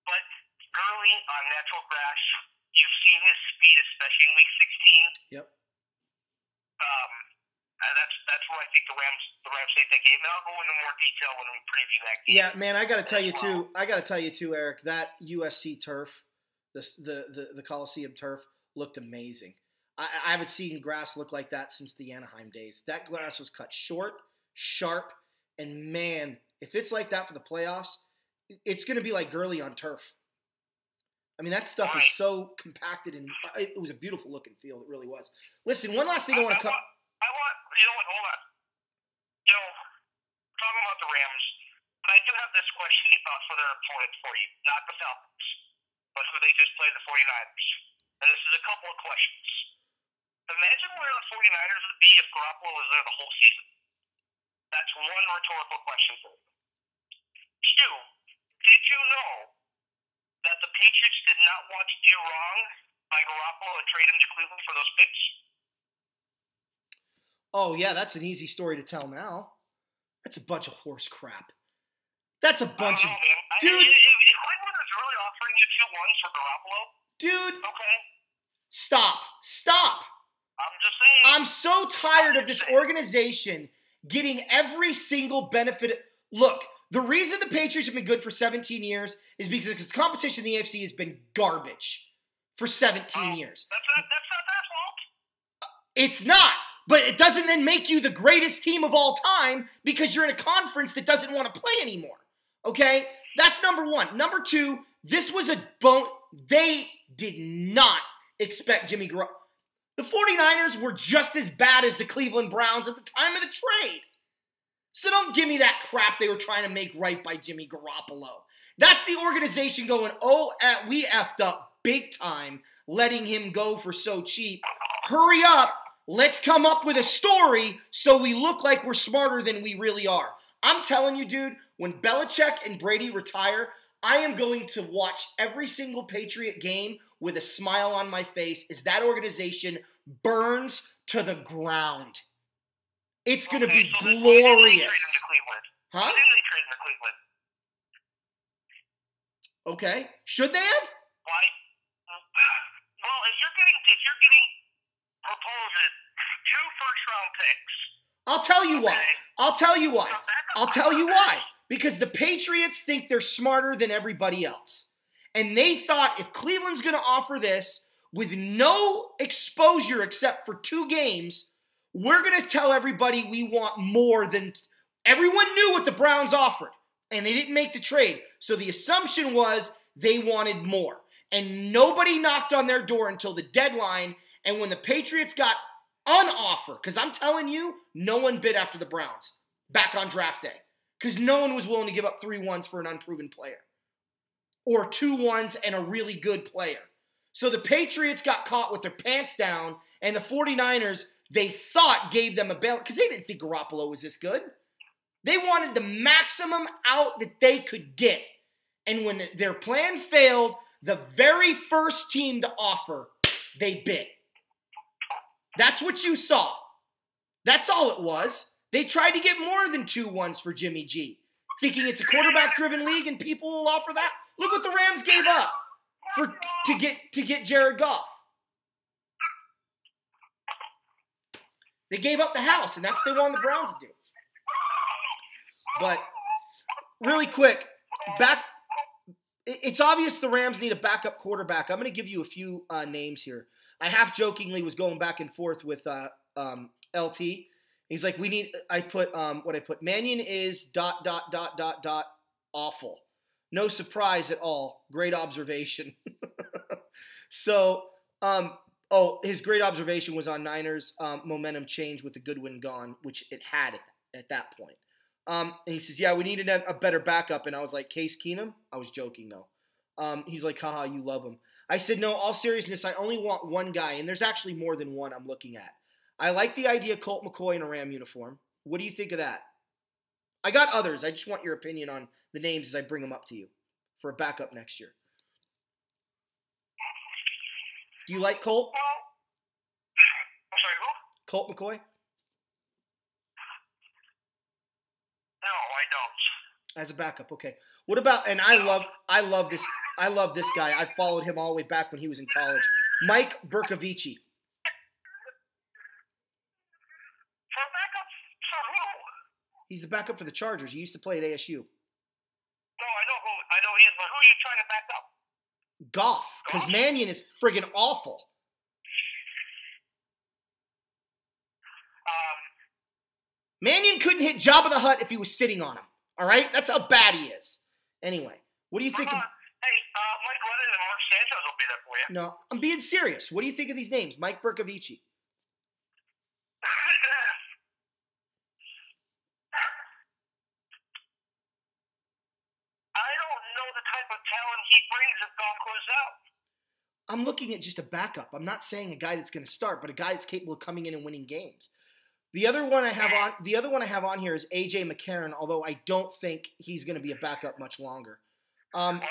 But Gurley on natural grass, you've seen his speed, especially in week 16. Yep. That's where I think the Rams take that game. And I'll go into more detail when we preview that game. Yeah, man, I got to tell you too, Eric, that USC turf, the Coliseum turf looked amazing. I haven't seen grass look like that since the Anaheim days. That grass was cut short, sharp, and man, if it's like that for the playoffs, it's going to be like Gurley on turf. I mean, that stuff is so compacted, and it was a beautiful looking field. It really was. Listen, one last thing I want to cut. You know what? Hold on. Talking about the Rams, but I do have this question for their opponent for you, not the Falcons, but who they just played, the 49ers. And this is a couple of questions. Imagine where the 49ers would be if Garoppolo was there the whole season. That's one rhetorical question for you. Two, did you know that the Patriots did not want to do wrong by Garoppolo and trade him to Cleveland for those picks? Oh, yeah, that's an easy story to tell now. That's a bunch of horse crap. That's a bunch of... Man. Dude! If Cleveland is really offering you 2-1s for Garoppolo... Dude! Okay. Stop! I'm just saying. I'm so tired of this organization getting every single benefit. Look, the reason the Patriots have been good for 17 years is because the competition in the AFC has been garbage for 17 years. That's not their fault. It's not. But it doesn't then make you the greatest team of all time because you're in a conference that doesn't want to play anymore. Okay? That's number one. Number two, this was a bone. They did not expect Jimmy Garoppolo. The 49ers were just as bad as the Cleveland Browns at the time of the trade. So don't give me that crap they were trying to make right by Jimmy Garoppolo. That's the organization going, we effed up big time letting him go for so cheap. Hurry up. Let's come up with a story so we look like we're smarter than we really are. I'm telling you, dude, when Belichick and Brady retire, I am going to watch every single Patriot game with a smile on my face as that organization burns to the ground. It's going to be glorious. Why didn't they trade him to Cleveland? Huh? Why didn't they trade him to Cleveland? Okay. Should they have? Why? Well, if you're getting proposed 2 first-round picks. I'll tell you why. Because the Patriots think they're smarter than everybody else. And they thought if Cleveland's going to offer this with no exposure except for 2 games, we're going to tell everybody we want more than... Everyone knew what the Browns offered, and they didn't make the trade. So the assumption was they wanted more. And nobody knocked on their door until the deadline. And when the Patriots got an offer, because I'm telling you, no one bid after the Browns back on draft day. Because no one was willing to give up 3 1s for an unproven player. Or 2 1s and a really good player. So the Patriots got caught with their pants down, and the 49ers, they thought gave them a bail, because they didn't think Garoppolo was this good. They wanted the maximum out that they could get. And when their plan failed, the very first team to offer, they bid. That's what you saw. That's all it was. They tried to get more than 2 1s for Jimmy G, thinking it's a quarterback-driven league and people will offer that. Look what the Rams gave up to get Jared Goff. They gave up the house, and that's what they wanted the Browns to do. But really quick, it's obvious the Rams need a backup quarterback. I'm going to give you a few names here. I half jokingly was going back and forth with LT. He's like, I put Mannion is ... awful. No surprise at all. Great observation. So, his great observation was on Niners momentum change with the Goodwin gone, which it had at that point. And he says, yeah, we needed a better backup. And I was like, Case Keenum? I was joking, though. He's like, haha, you love him. I said, no, all seriousness, I only want one guy. And there's actually more than one I'm looking at. I like the idea of Colt McCoy in a Ram uniform. What do you think of that? I got others. I just want your opinion on the names as I bring them up to you for a backup next year. Do you like Colt? Well, I'm sorry, who? Colt McCoy? No, I don't. As a backup, okay. What about, and I love this guy. I followed him all the way back when he was in college. Mike Bercovici. For backup for who? He's the backup for the Chargers. He used to play at ASU. No, I know he is, but who are you trying to back up? Goff, because Mannion is friggin' awful. Mannion couldn't hit Jabba the Hutt if he was sitting on him. All right? That's how bad he is. Anyway, what do you think? Hey, Mike Lennon and Mark Sanchez will be there for you. No, I'm being serious. What do you think of these names? Mike Bercovici. I don't know the type of talent he brings if Goff goes out. I'm looking at just a backup. I'm not saying a guy that's going to start, but a guy that's capable of coming in and winning games. The other one I have on here is AJ McCarron, although I don't think he's going to be a backup much longer. McCarron has a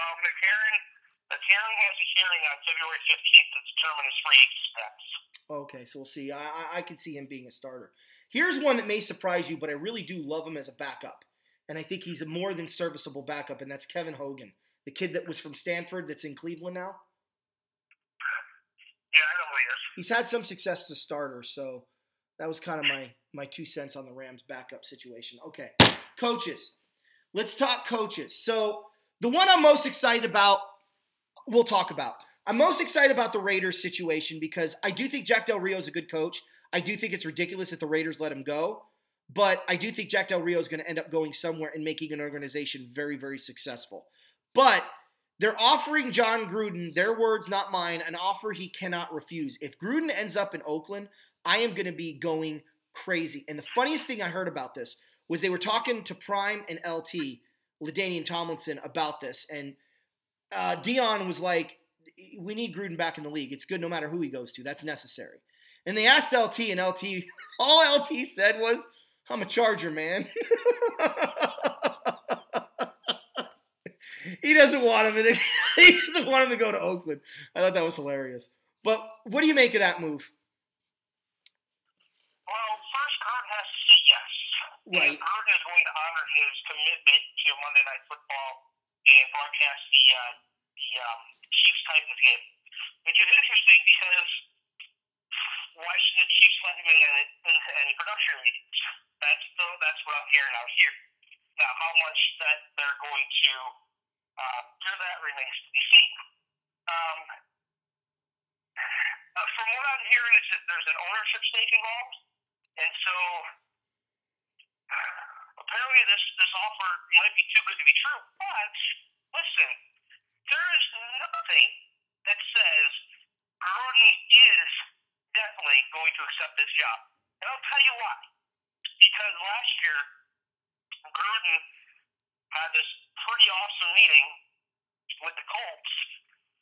hearing on February 15th to determine his free status. Okay, so we'll see. I can see him being a starter. Here's one that may surprise you, but I really do love him as a backup. And I think he's a more than serviceable backup, and that's Kevin Hogan, the kid that was from Stanford that's in Cleveland now. Yeah, I know who he is. He's had some success as a starter, so that was kind of my 2 cents on the Rams backup situation. Okay, coaches. Let's talk coaches. So the one I'm most excited about, we'll talk about. I'm most excited about the Raiders situation because I do think Jack Del Rio is a good coach. I do think it's ridiculous that the Raiders let him go. But I do think Jack Del Rio is going to end up going somewhere and making an organization very, very successful. But they're offering John Gruden, their words, not mine, an offer he cannot refuse. If Gruden ends up in Oakland, I am going to be going crazy. And the funniest thing I heard about this was they were talking to Prime and LT, LaDainian Tomlinson, about this. And Dion was like, we need Gruden back in the league. It's good no matter who he goes to. That's necessary. And they asked LT, and all LT said was, I'm a Charger, man. He doesn't want him to go to Oakland. I thought that was hilarious. But what do you make of that move? Well, first, Gruden has to say yes. Right. And Gruden is going to honor his commitment to Monday Night Football and broadcast the Chiefs-Titans game, which is interesting because why should the Chiefs let him into any production meetings? That's what I'm hearing out here. Now, how much that they're going to do that remains to be seen. From what I'm hearing, is that there's an ownership stake involved, and so apparently this offer might be too good to be true. But listen, there is nothing that says Gruden is definitely going to accept this job, and I'll tell you why. Because last year, Gruden had this pretty awesome meeting with the Colts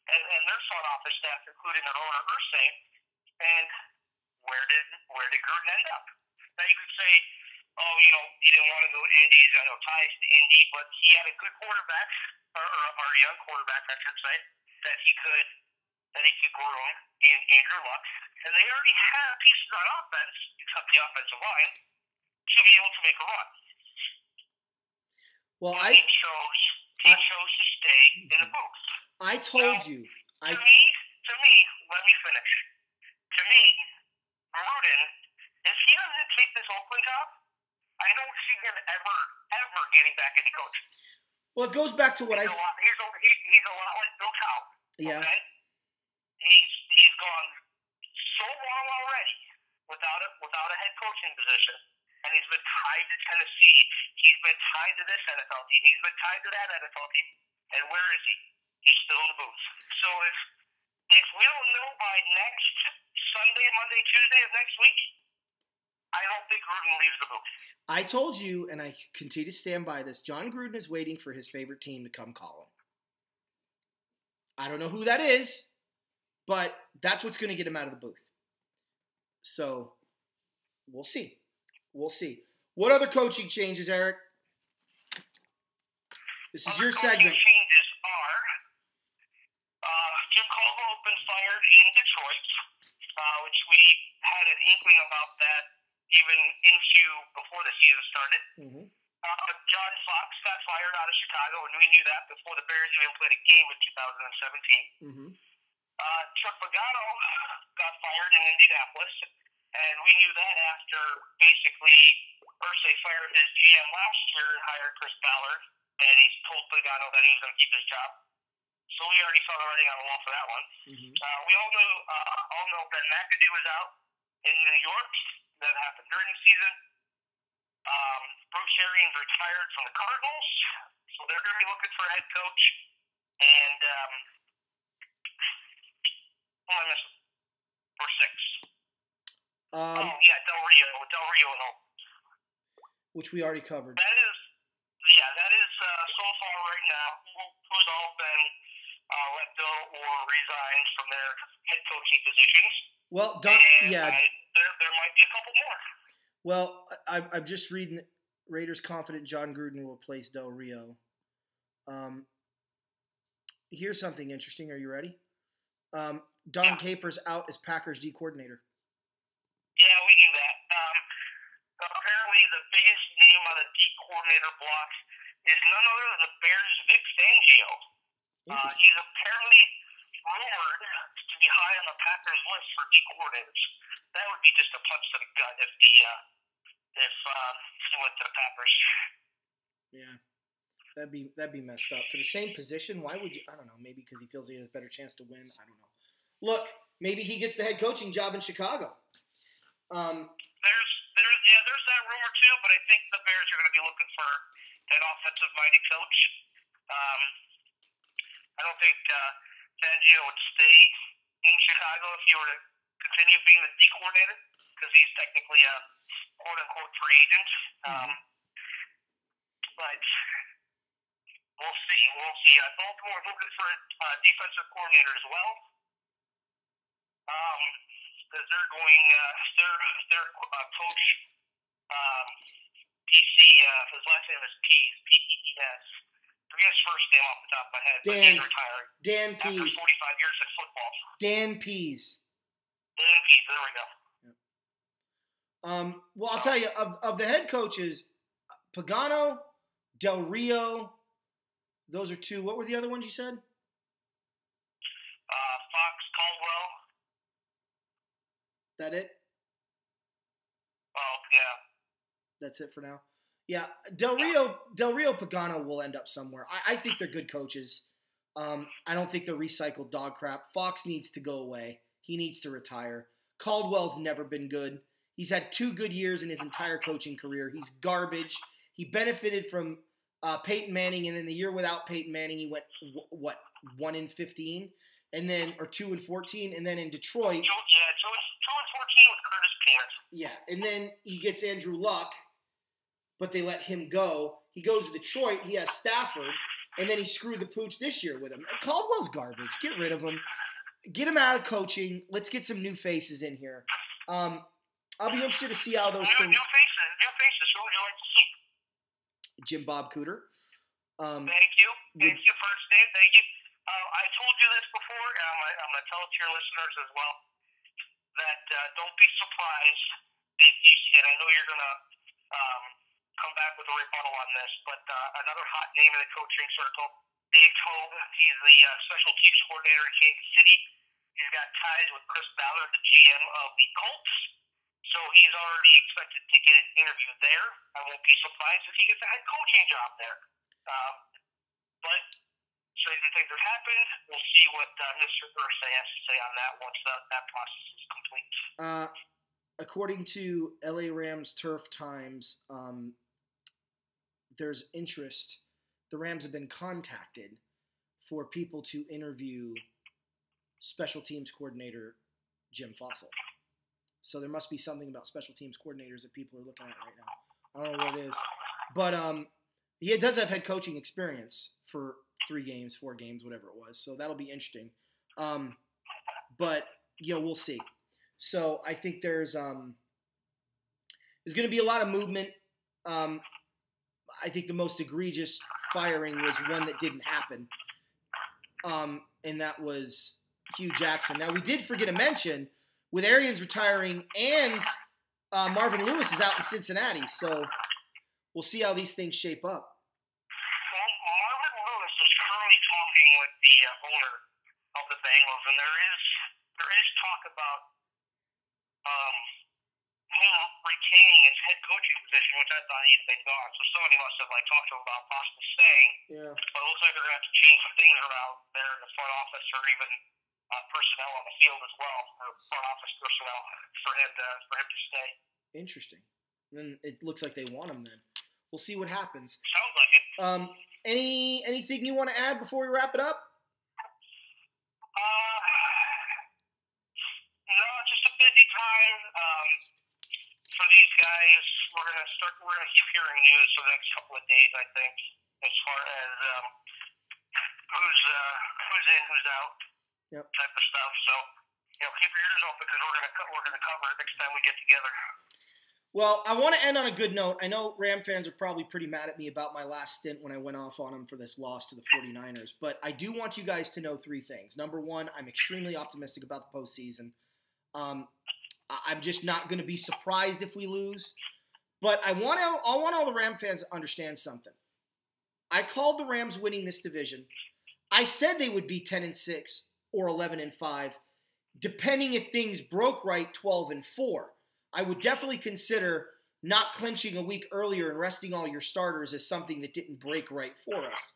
and their front office staff, including their owner Irsay. And where did Gruden end up? Now you could say, oh, he didn't want to go to Indy. He's got no ties to Indy, but he had a good quarterback, or a young quarterback, I should say, that he could groom in Andrew Luck. And they already had pieces on offense, except the offensive line, to be able to make a run. Well, he chose to stay in the booth. I told you. To me, let me finish. To me, Gruden, if he doesn't take this Oakland job, I don't see him ever getting back into coaching. Well, it goes back to what he's a lot like Bill Cowher. Yeah. Okay? He's gone so long already without a head coaching position, and he's been tied to Tennessee. He's been tied to this NFL team. He's been tied to that NFL team. And where is he? He's still in the booth. So if we don't know by next Sunday, Monday, Tuesday of next week, I don't think Gruden leaves the booth. I told you, and I continue to stand by this, John Gruden is waiting for his favorite team to come call him. I don't know who that is, but that's what's going to get him out of the booth. So, we'll see. We'll see. What other coaching changes, Eric? This is your segment. Changes are Jim Caldwell has been fired in Detroit, which we had an inkling about that even into before the season started. Mm-hmm. John Fox got fired out of Chicago, and we knew that before the Bears even played a game in 2017. Mm-hmm. Chuck Pagano got fired in Indianapolis, and we knew that after basically Irsay fired his GM last year and hired Chris Ballard, and he told Pagano that he was going to keep his job. So we already saw the writing on the wall for that one. Mm-hmm. We all know Ben McAdoo was out in New York. That happened during the season. Bruce Arians retired from the Cardinals, so they're going to be looking for a head coach. And who am I missing? For 6. Del Rio and all. Which we already covered. That is so far right now who's all been let go or resigned from their head coaching positions. Well, there might be a couple more. Well, I'm just reading Raiders confident John Gruden will replace Del Rio. Here's something interesting. Are you ready? Don Capers out as Packers D coordinator. Yeah, we knew that. Apparently, the biggest name on the D coordinator block is none other than the Bears' Vic Fangio. He's apparently rumored to be high on the Packers list for D coordinators. That would be just a punch to the gut if he went to the Packers. Yeah, that'd be messed up. For the same position, why would you? I don't know. Maybe because he feels he has a better chance to win. I don't know. Look, maybe he gets the head coaching job in Chicago. There's that rumor too, but I think the Bears are going to be looking for an offensive-minded coach. I don't think Fangio would stay in Chicago if he were to continue being the D coordinator, because he's technically a quote-unquote free agent. But we'll see. Baltimore is looking for a defensive coordinator as well, because they're going their coach PC. His last name is Pease, P-E-E-S. Forget his first name off the top of my head. But he's retired. Dan Pease. After 45 years in football. Dan Pease. Dan Pease. There we go. Well, I'll tell you, of the head coaches, Pagano, Del Rio, those are 2. What were the other ones you said? Fox, Caldwell. That it? Oh, yeah. That's it for now. Yeah, Del Rio, Pagano will end up somewhere. I think they're good coaches. I don't think they're recycled dog crap. Fox needs to go away. He needs to retire. Caldwell's never been good. He's had 2 good years in his entire coaching career. He's garbage. He benefited from Peyton Manning, and then the year without Peyton Manning, he went 1-15, and then or 2-14, and then in Detroit. 2-14 with Curtis Pants. Yeah, and then he gets Andrew Luck, but they let him go. He goes to Detroit. He has Stafford, and then he screwed the pooch this year with him. Caldwell's garbage. Get rid of him. Get him out of coaching. Let's get some new faces in here. I'll be interested to see how those things. New faces. Who would you like to see? Jim Bob Cooter. Thank you. Thank you, first name. Thank you. I told you this before, and I'm going to tell it to your listeners as well, that don't be surprised if you see it. I know you're going to come back with a rebuttal on this, but another hot name in the coaching circle, Dave Togue. He's the special teams coordinator in Kansas City. He's got ties with Chris Ballard, the GM of the Colts. So he's already expected to get an interview there. I won't be surprised if he gets a head coaching job there. But stranger things have happened. We'll see what Mr. Irsay has to say on that once that process is complete. According to LA Rams Turf Times, there's interest. The Rams have been contacted for people to interview special teams coordinator Jim Fossil. So there must be something about special teams coordinators that people are looking at right now. I don't know what it is. But he does have head coaching experience for 3 games, 4 games, whatever it was. So that'll be interesting. But, we'll see. So I think there's going to be a lot of movement. I think the most egregious firing was one that didn't happen. And that was Hugh Jackson. Now, we did forget to mention, with Arians retiring and Marvin Lewis is out in Cincinnati. So we'll see how these things shape up. Well, Marvin Lewis is currently talking with the owner of the Bengals, and there is talk about him retaining his head coaching position, which I thought he'd been gone. So somebody must have talked to him about possibly staying. Yeah. But it looks like they're going to have to change some things around there in the front office, or even personnel on the field as well, or front office personnel for him to stay. Interesting. Then it looks like they want him. Then we'll see what happens. Sounds like it. Anything you want to add before we wrap it up? No, just a busy time for these guys. We're gonna keep hearing news for the next couple of days, I think, as far as who's in, who's out, type of stuff. So keep your ears open, because we're gonna cover it next time we get together. Well, I want to end on a good note. I know Ram fans are probably pretty mad at me about my last stint when I went off on them for this loss to the 49ers. But I do want you guys to know 3 things. Number 1, I'm extremely optimistic about the postseason. I'm just not going to be surprised if we lose. But I want all the Ram fans to understand something. I called the Rams winning this division. I said they would be 10-6 or 11-5, depending if things broke right, 12-4. I would definitely consider not clinching a week earlier and resting all your starters as something that didn't break right for us,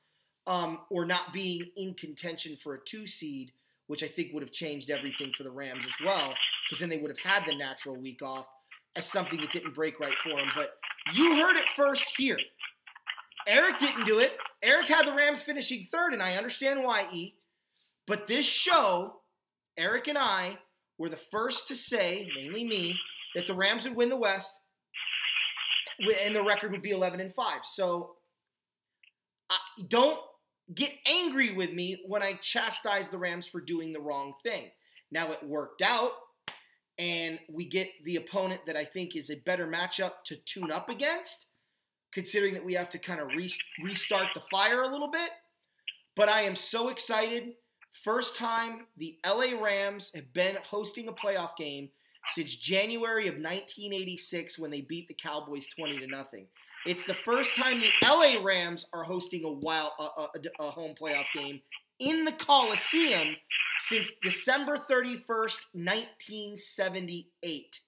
or not being in contention for a 2 seed, which I think would have changed everything for the Rams as well, because then they would have had the natural week off, as something that didn't break right for them. But you heard it first here. Eric didn't do it. Eric had the Rams finishing 3rd, and I understand why, E. But this show, Eric and I were the first to say, mainly me, that the Rams would win the West, and the record would be 11-5. So don't get angry with me when I chastise the Rams for doing the wrong thing. Now, it worked out, and we get the opponent that I think is a better matchup to tune up against, considering that we have to kind of restart the fire a little bit. But I am so excited. First time the LA Rams have been hosting a playoff game since January of 1986, when they beat the Cowboys 20-0. It's the first time the LA Rams are hosting a home playoff game in the Coliseum since December 31st, 1978,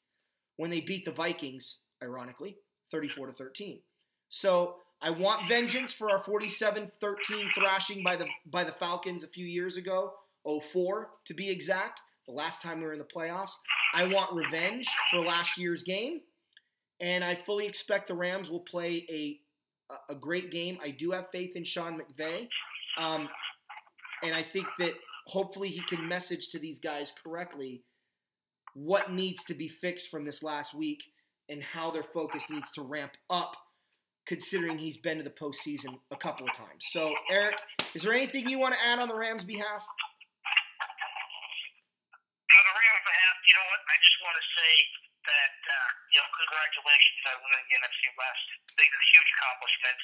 when they beat the Vikings, ironically, 34-13. So I want vengeance for our 47-13 thrashing by the Falcons a few years ago, 04 to be exact, the last time we were in the playoffs. I want revenge for last year's game, and I fully expect the Rams will play a great game. I do have faith in Sean McVay, and I think that hopefully he can message to these guys correctly what needs to be fixed from this last week and how their focus needs to ramp up, considering he's been to the postseason a couple of times. So, Eric, is there anything you want to add on the Rams' behalf? On the Rams' behalf, you know what? I just want to say that, congratulations on winning the NFC West. I think it's a huge accomplishment.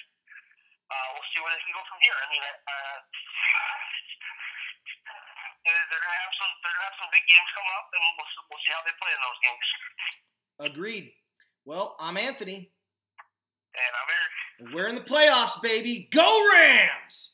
We'll see where they can go from here. I mean, they're gonna have some big games come up, and we'll see how they play in those games. Agreed. Well, I'm Anthony. And I'm Eric. We're in the playoffs, baby. Go Rams!